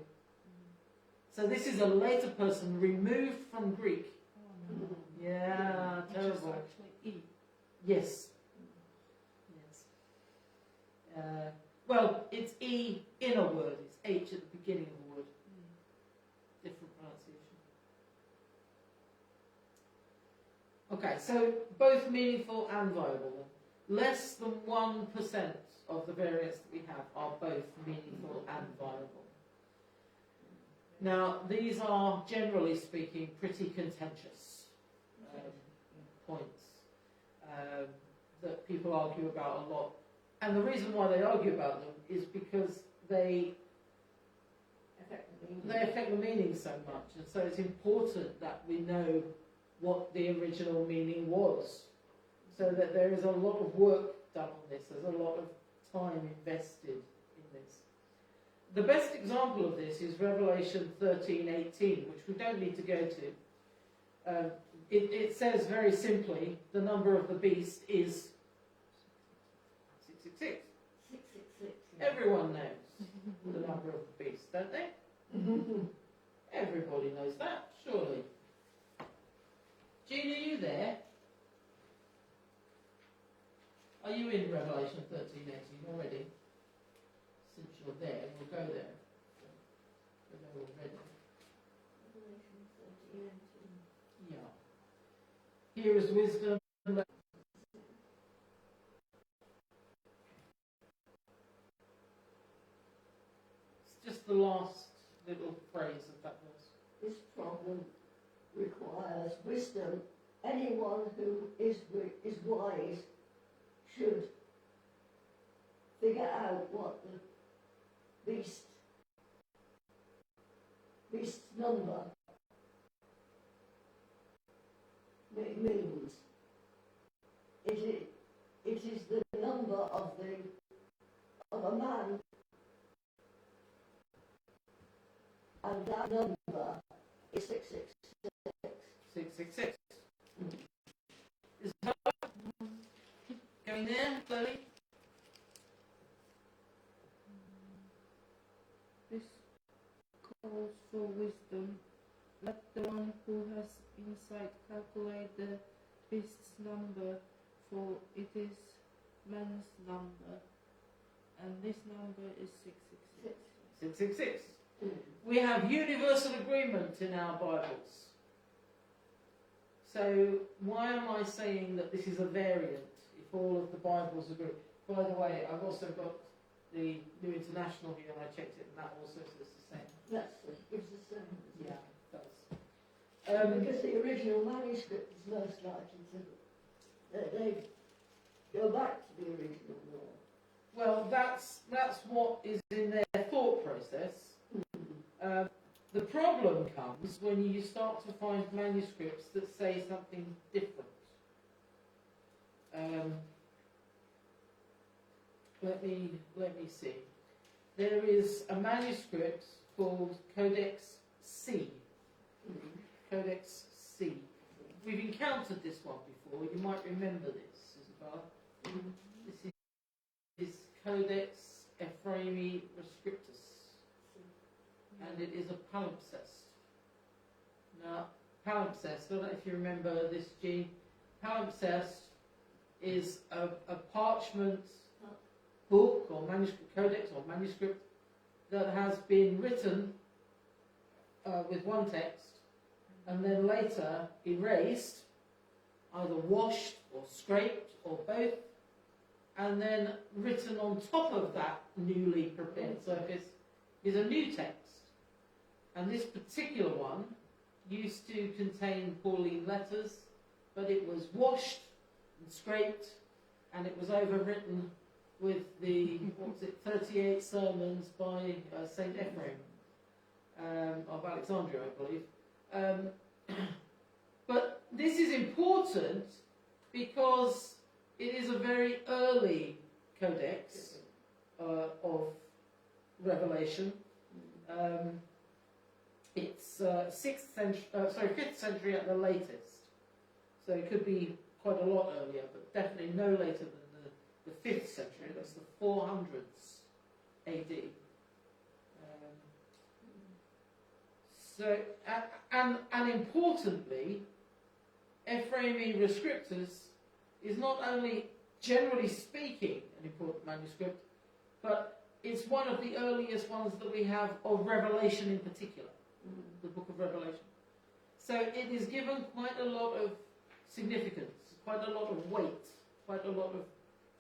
So this is a later person removed from Greek. Yeah, terrible. Which is actually E. Yes. Well, it's E in a word. It's H at the beginning of a word. Different pronunciation. Okay, so both meaningful and viable. Less than 1% of the variants that we have are both meaningful and viable. Now, these are, generally speaking, pretty contentious points that people argue about a lot. And the reason why they argue about them is because they affect the meaning so much. And so it's important that we know what the original meaning was, so that there is a lot of work done on this. There's a lot of time invested in this. The best example of this is Revelation 13:18, which we don't need to go to. It says very simply, the number of the beast is 666. 666. Everyone knows the number of the beast, don't they? Everybody knows that, surely. Jean, are you there? Are you in Revelation 13:18 already? Since you're there, we'll go there. We're there already. Revelation 13:18. Yeah. Here is wisdom. It's just the last little phrase of that verse. This problem requires wisdom. Anyone who is wise should figure out what the beast's number means. It is the number of a man And that number is 666. 666. Is that going there, Chloe? This calls for wisdom. Let the one who has insight calculate the beast's number, for it is man's number, and this number is 666. 666. We have universal agreement in our Bibles. So why am I saying that this is a variant if all of the Bibles agree? By the way, I've also got the New International here and I checked it and that also says the same. It's the same. Yeah, it does. Because the original manuscript is most likely to, they go back to the original law. Well, that's what is in their thought process. The problem comes when you start to find manuscripts that say something different. Let me see. There is a manuscript called Codex C. Codex C. We've encountered this one before. You might remember this, Isabel. This is Codex Ephraemi Rescriptus, and it is a palimpsest. Now, palimpsest, I don't know if you remember this, Jean. Palimpsest is a parchment book or manuscript, codex or manuscript, that has been written with one text and then later erased, either washed or scraped or both, and then written on top of that newly prepared surface is a new text. And this particular one used to contain Pauline letters, but it was washed and scraped, and it was overwritten with the, 38 sermons by St. Ephraim of Alexandria, I believe. But this is important because it is a very early codex of Revelation. It's 5th century at the latest. So it could be quite a lot earlier, but definitely no later than the 5th century. That's the 400s AD. And importantly, Ephraemi Rescriptus is not only, generally speaking, an important manuscript, but it's one of the earliest ones that we have of Revelation in particular, the book of Revelation. So it is given quite a lot of significance, quite a lot of weight, quite a lot of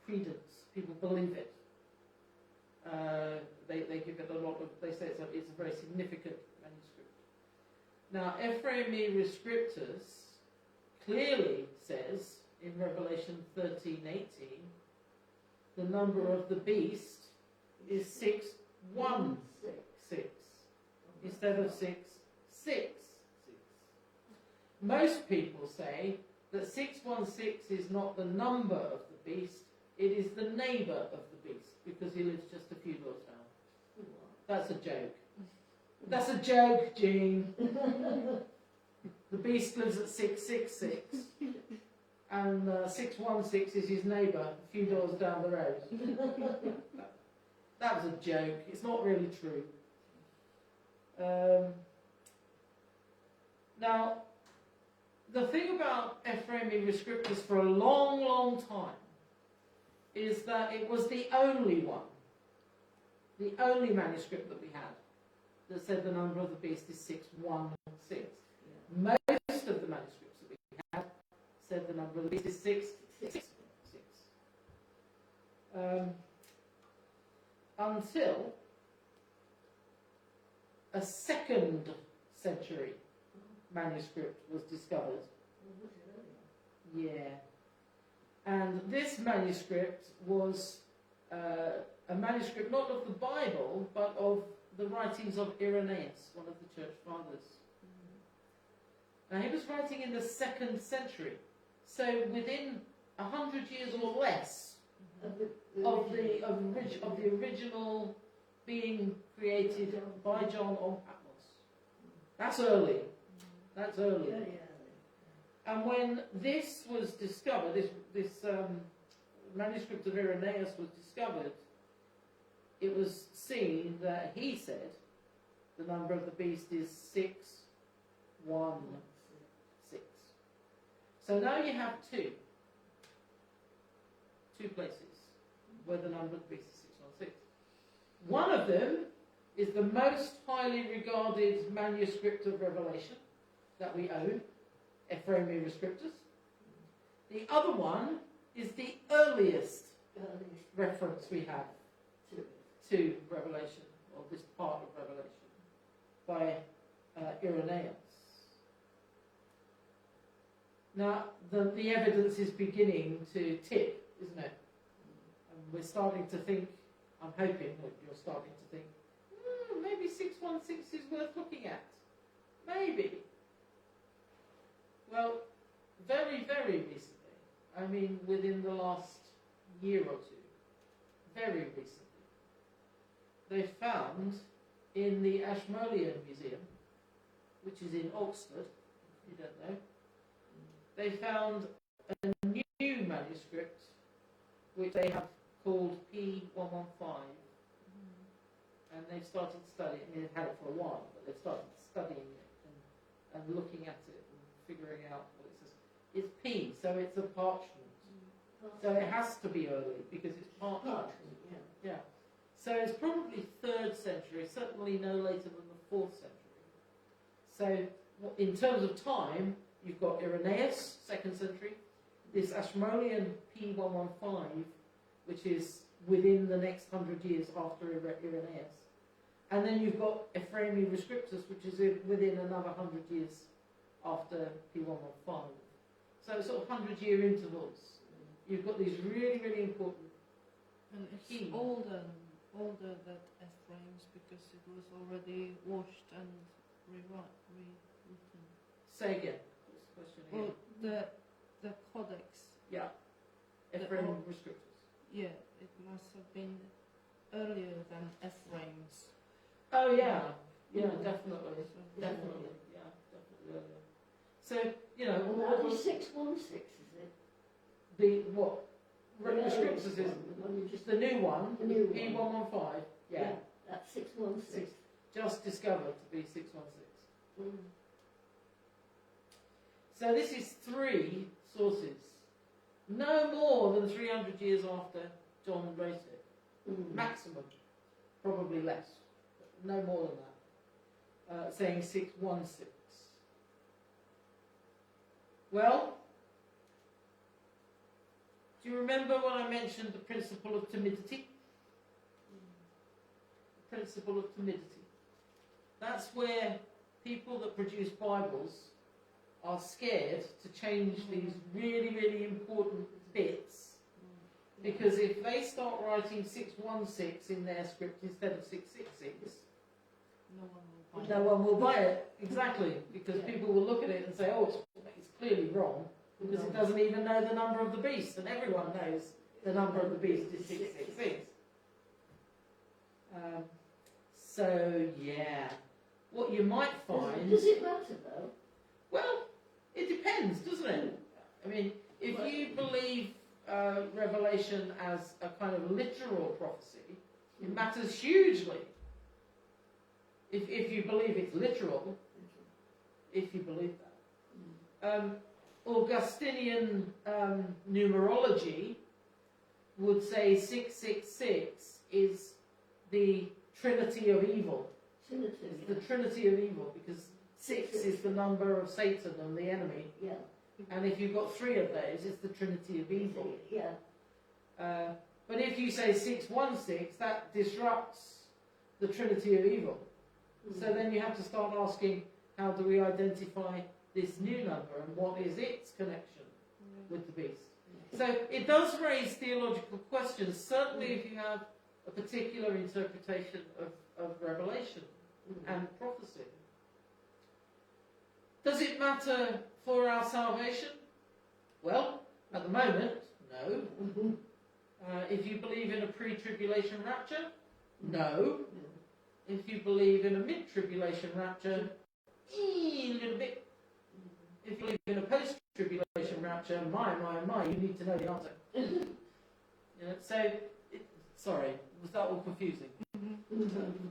credence. People believe it. They give it a lot of, they say it's a very significant manuscript. Now, Ephraemi Rescriptus clearly says in Revelation 13:18, the number of the beast is 616 instead of 666. Most people say that 616 is not the number of the beast, it is the neighbour of the beast, because he lives just a few doors down. That's a joke. That's a joke, Jean. The beast lives at 666, and 616 is his neighbour a few doors down the road. That was a joke. It's not really true. Now, the thing about Ephraemi Rescriptus for a long, long time is that it was the only one, the only manuscript that we had that said the number of the beast is 616. Most of the manuscripts that we had said the number of the beast is 666. Until a 2nd century manuscript was discovered. Yeah. And this manuscript was a manuscript not of the Bible, but of the writings of Irenaeus, one of the church fathers. Now, he was writing in the 2nd century, so within 100 years or less of the original being created by John on Patmos. That's early. That's early. Very early. And when this was discovered, this manuscript of Irenaeus was discovered, it was seen that he said the number of the beast is 616. So now you have two places where the number of the beast is 616. One of them is the most highly regarded manuscript of Revelation that we own, Ephraimi Rescriptus. The other one is the earliest reference we have to Revelation, or this part of Revelation, by Irenaeus. Now, the evidence is beginning to tip, isn't it? And we're starting to think, I'm hoping that you're starting to think, maybe 616 is worth looking at. Maybe. Well, very, very recently, I mean within the last year or two, very recently, they found in the Ashmolean Museum, which is in Oxford, if you don't know, they found a new manuscript which they have called P115, and they've started studying. I mean, they've had it for a while, but they've started studying it and looking at it and figuring out what it says. It's P, so it's a parchment. So it has to be early because it's parchment. Yeah. So it's probably 3rd century, certainly no later than the 4th century. So in terms of time, you've got Irenaeus, 2nd century, this Ashmolean P115, which is within the next 100 years after Irenaeus. And then you've got Ephraimi Rescriptus, which is within another 100 years after P115. So sort of 100-year intervals. You've got these really, really important And it's keys. older than Ephraim's because it was already washed and rewritten. Say again. What's the question here? Well, the codex. Yeah. The Ephraim old- Rescriptus. Yeah, it must have been earlier than Ephraim's. Oh yeah. Yeah, definitely. So- Definitely. Yeah, definitely earlier. So, you know, And that is 616, is it? the what? The earliest Rescriptus is one, the one you just... the new one, The new one. P115. Yeah. That's 616. Just discovered to be 616. Mm. So this is 3 sources. No more than 300 years after John wrote it. Mm. Maximum. Probably less. But no more than that. Saying 616. Well, do you remember when I mentioned the principle of timidity? The principle of timidity. That's where people that produce Bibles are scared to change these really, really important bits, because if they start writing 616 in their script instead of 666, no one will buy it. Exactly, because people will look at it and say, oh, it's clearly wrong, because it doesn't even know the number of the beast, and everyone knows the number of the beast is 666. So, yeah. What you might find... Does it matter, though? Well, it depends, doesn't it? I mean, if you believe Revelation as a kind of literal prophecy, it matters hugely. If you believe it's literal, if you believe that. Augustinian numerology would say 666 is the Trinity of evil. It's the Trinity of evil, because 6 is the number of Satan and the enemy. Yeah. And if you've got 3 of those, it's the Trinity of evil. Yeah. But if you say 616, that disrupts the Trinity of evil. So then you have to start asking, how do we identify this new number and what is its connection with the beast? So it does raise theological questions, certainly if you have a particular interpretation of Revelation and prophecy. Does it matter for our salvation? Well, at the moment, no. If you believe in a pre-tribulation rapture, no. If you believe in a mid-tribulation rapture, a little bit. If you live in a post-tribulation rapture, my, you need to know the answer. You know, so, sorry, was that all confusing?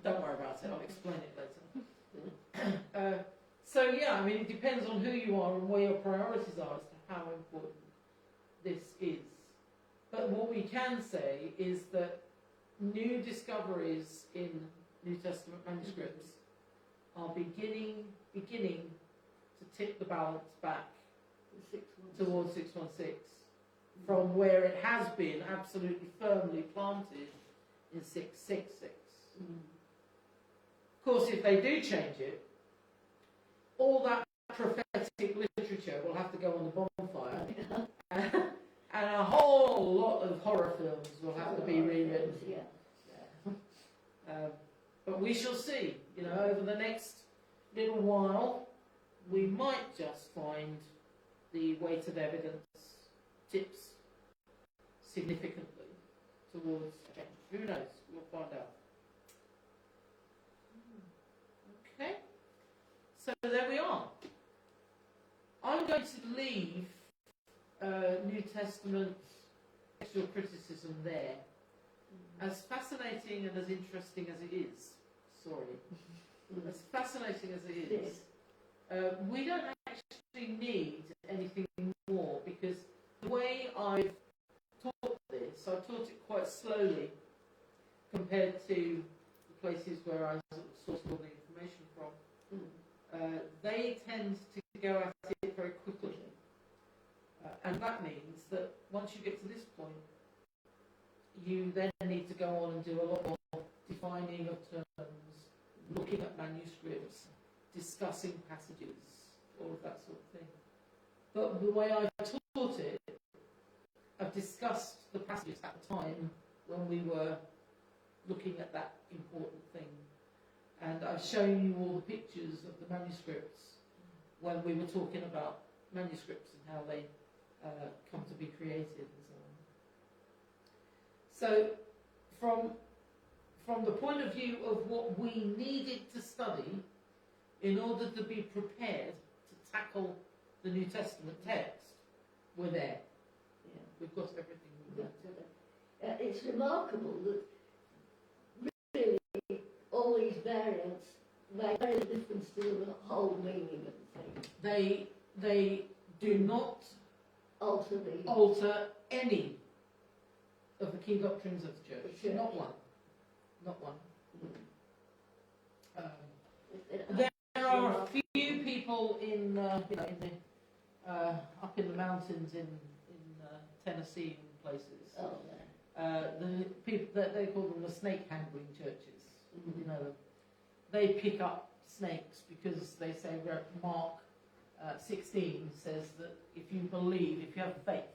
Don't worry about it, I'll explain it later. So yeah, I mean, it depends on who you are and where your priorities are as to how important this is. But what we can say is that new discoveries in New Testament manuscripts are beginning to tip the balance back towards 616 from where it has been absolutely firmly planted in 666. Of course, if they do change it, all that prophetic literature will have to go on the bonfire, and a whole lot of horror films will have to be rewritten. But we shall see. You know, over the next little while, we might just find the weight of evidence tips significantly towards change. Who knows? We'll find out. Okay. So there we are. I'm going to leave New Testament textual criticism there. As fascinating and as interesting as it is, as fascinating as it is, we don't actually need anything more, because the way I've taught this, I've taught it quite slowly compared to the places where I sort of sourced all the information from. They tend to go at it very quickly, and that means that once you get to this point, you then need to go on and do a lot more defining of terms, looking at manuscripts, discussing passages, all of that sort of thing. But the way I've taught it, I've discussed the passages at the time when we were looking at that important thing. And I've shown you all the pictures of the manuscripts when we were talking about manuscripts and how they come to be created and so on. So from the point of view of what we needed to study in order to be prepared to tackle the New Testament text, we're there. Yeah, we've got everything we need. It's remarkable that really all these variants make very little difference to the whole meaning of the thing. They do not alter any of the key doctrines of the church. Not one. Not one. There are a few people in you know, in the up in the mountains in Tennessee and places. The people that they call them the snake handling churches. You know, they pick up snakes because they say Mark 16 says that if you believe, if you have faith,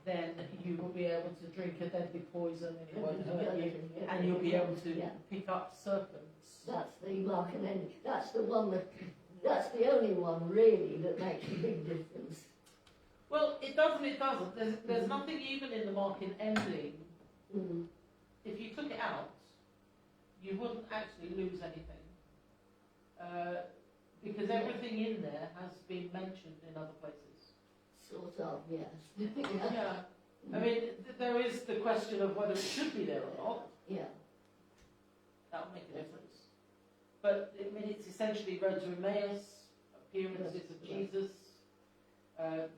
then you will be able to drink a deadly poison and it won't hurt you, and you'll be able to pick up serpents. That's the Mark and Ending. That's the one that's the only one really that makes a big difference. Well, it doesn't. There's nothing even in the Mark and Ending. If you took it out, you wouldn't actually lose anything. Because everything in there has been mentioned in other places. Sort of, yes. Yeah. I mean, there is the question of whether it should be there or not. Yeah. That would make a difference. But, I mean, it's essentially Road to Emmaus, appearances of Jesus,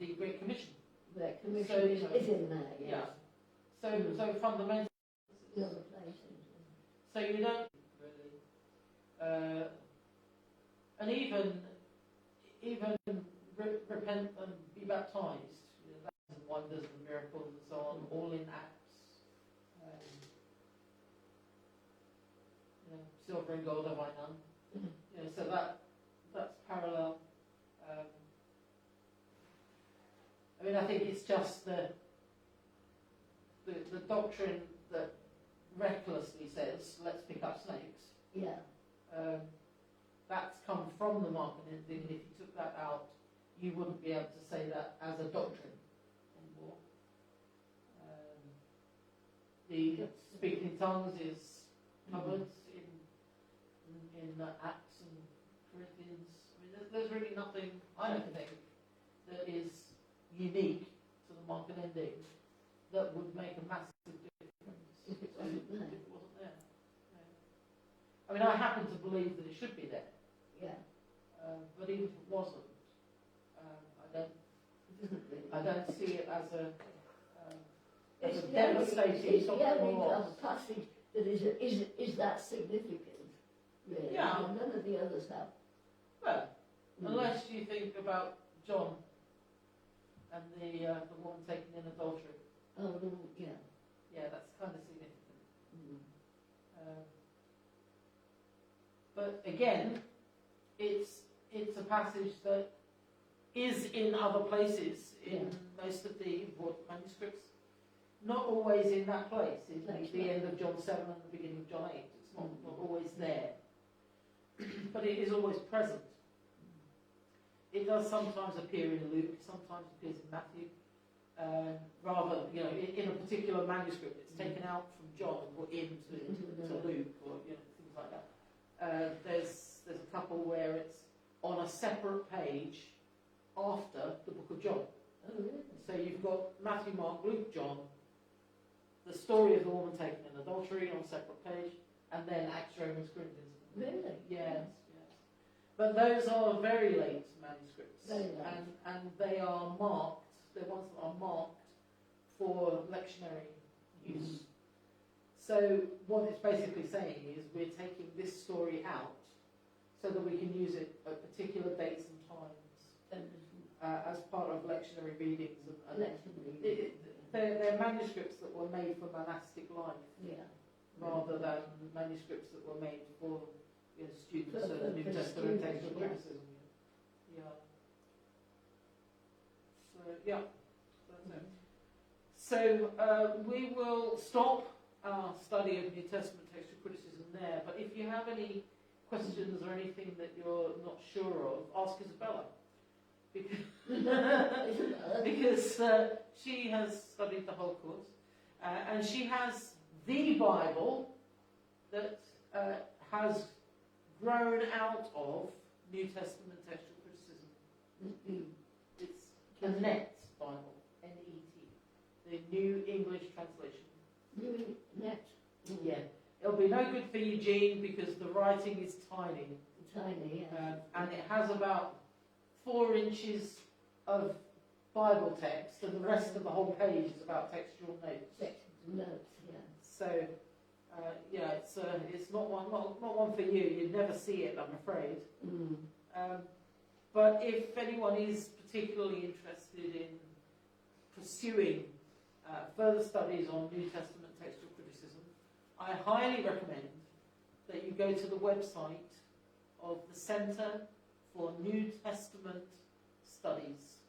the Great Commission. The Commission is in there, yes. Yeah. So fundamentally, The other places. so you don't really, and even repent and be baptized, you know, that's and wonders and miracles and so on, all in Acts. You know, silver and gold have I none. You know, so that's parallel. I mean, I think it's just the doctrine that recklessly says, let's pick up snakes. Yeah. That's come from the Mark and Ending, and if you took that out, you wouldn't be able to say that as a doctrine anymore. The speaking in tongues is covered in Acts and Corinthians. there's really nothing, I don't think, that is unique to the mark and ending that would make a massive difference If it wasn't there. if it wasn't there. No. I mean, I happen to believe that it should be there, Yeah. but even if it wasn't, I don't see it as a It's devastating it's the topic only loss. passage that is that significant, really. Yeah. And none of the others have. Well, Mm. unless you think about John and the woman taken in adultery. Oh, yeah. Yeah, that's kind of significant. Mm. But again, it's a passage that is in other places in most of the important manuscripts. Not always in that place. In That's the right. end of John 7 and the beginning of John 8. It's not always there. But it is always present. It does sometimes appear in Luke, sometimes appears in Matthew. Rather, in a particular manuscript, it's taken out from John and put into Luke, or things like that. There's a couple where it's on a separate page after the book of John. Oh, really? So you've got Matthew, Mark, Luke, John, the story of the woman taken in adultery on a separate page, and then Acts, Romans, Corinthians. Really? Yes. But those are very late manuscripts, Very late. and they are marked. They're ones that are marked for lectionary use. So what it's basically saying is we're taking this story out so that we can use it at particular dates and times as part of lectionary readings. They're manuscripts that were made for monastic life, rather than manuscripts that were made for students of New Testament textual criticism. So we will stop our study of New Testament textual criticism there. But if you have any questions or anything that you're not sure of, ask Isabella. Because she has studied the whole course, and she has the Bible that has grown out of New Testament textual criticism. It's the NET Bible, N-E-T, the New English Translation. Net. Yeah, it'll be no good for Eugene because the writing is tiny. Tiny, yeah. And it has about 4 inches of Bible text, and the rest of the whole page is about textual notes. Textual notes, yeah. So, it's not one for you. You'd never see it, I'm afraid. But if anyone is particularly interested in pursuing further studies on New Testament textual criticism, I highly recommend that you go to the website of the Centre for New Testament Studies.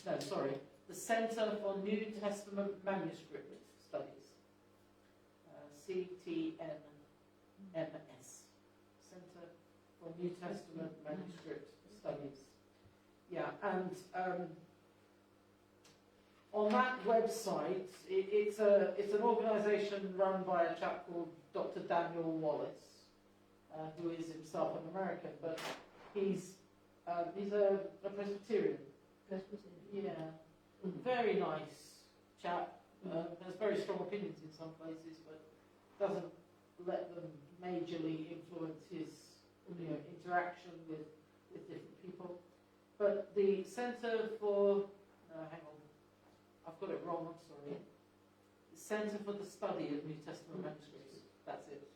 The Centre for New Testament Manuscript Studies. CTNMS. Centre for New Testament Manuscript Studies. Yeah, and on that website, it's an organisation run by a chap called Dr. Daniel Wallace, who is himself an American, but he's a Presbyterian. Yeah, very nice chap. Has very strong opinions in some places, but doesn't let them majorly influence his interaction with different people. But the Centre for hang on, I've got it wrong. I'm sorry. The Centre for the Study of New Testament Manuscripts. That's it.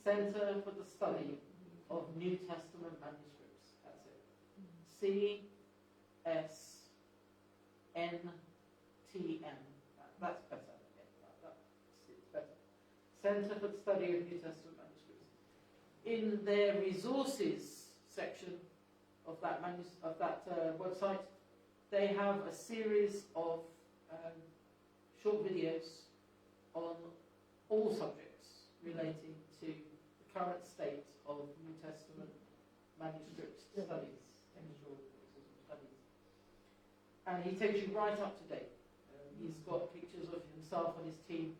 Centre for the Study of New Testament Manuscripts. That's it. CSNTM. That's better. It's better. Centre for the Study of New Testament Manuscripts. In their resources section of that website, they have a series of short videos on all subjects relating to the current state of New Testament manuscript studies, textual criticism studies. And he takes you right up to date. He's got pictures of himself and his team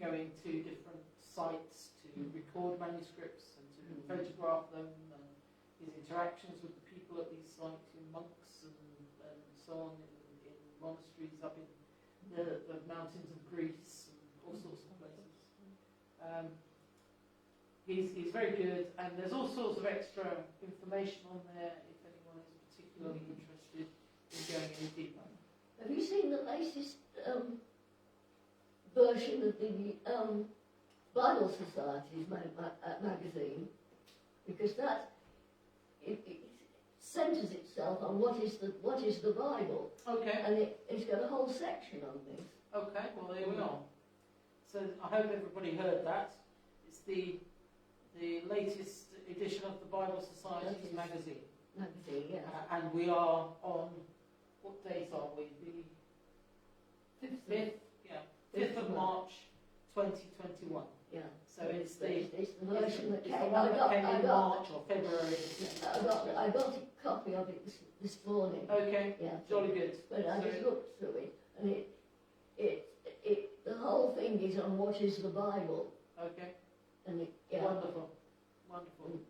going to different sites to record manuscripts and to photograph them, and his interactions with the people at these sites, monks and so on in monasteries up in the mountains of Greece and all sorts of places. He's very good, and there's all sorts of extra information on there if anyone is particularly interested in going any deeper. Have you seen the latest version of the Bible Society's magazine? Because that it centres itself on what is the Bible, Okay. and it's got a whole section on this. Okay. Well, there we are. So I hope everybody heard that. It's the latest edition of the Bible Society's magazine. Magazine, yeah. And we are on, what date are we? The 5th? Yeah, 5th of March 2021. Yeah. So it's the version that it's came. the one that came in March or February. I got a copy of it this morning. Okay, Yeah. jolly good. But I just looked through it, and the whole thing is on what is the Bible. Okay, And wonderful, wonderful.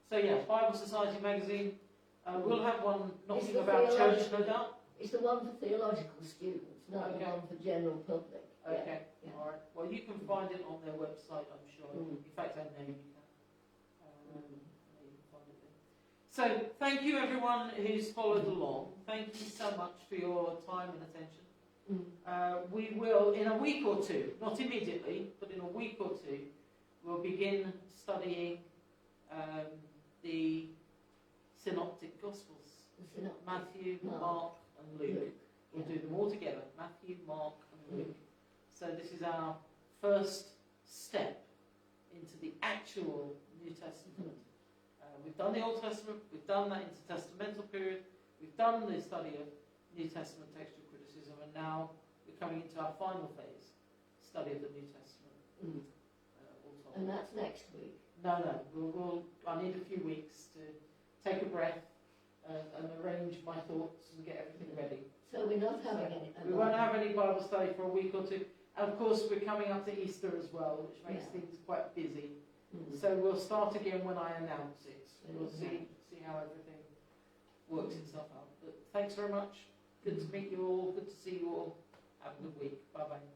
So yeah, Bible Society magazine. We'll have one knocking about church, no doubt. It's the one for theological students, not the one for general public. Okay, Yeah. all right. Well, you can find it on their website, I'm sure. Mm. In fact, I know you can. You can find it there. So, thank you everyone who's followed along. Thank you so much for your time and attention. We will, in a week or two, not immediately, but in a week or two, we'll begin studying the Synoptic Gospels. Matthew, Mark and Luke. We'll do them all together. Matthew, Mark and Luke. So this is our first step into the actual New Testament. We've done the Old Testament, we've done that intertestamental period, we've done the study of New Testament textual criticism, and now we're coming into our final phase, study of the New Testament. And that's next week. No. I need a few weeks to take a breath and arrange my thoughts and get everything ready. So we're not having any. We won't have any Bible study for a week or two. And of course, we're coming up to Easter as well, which makes things quite busy. So we'll start again when I announce it. We'll see how everything works itself out. But thanks very much. Good to meet you all. Good to see you all. Have a good week. Bye-bye.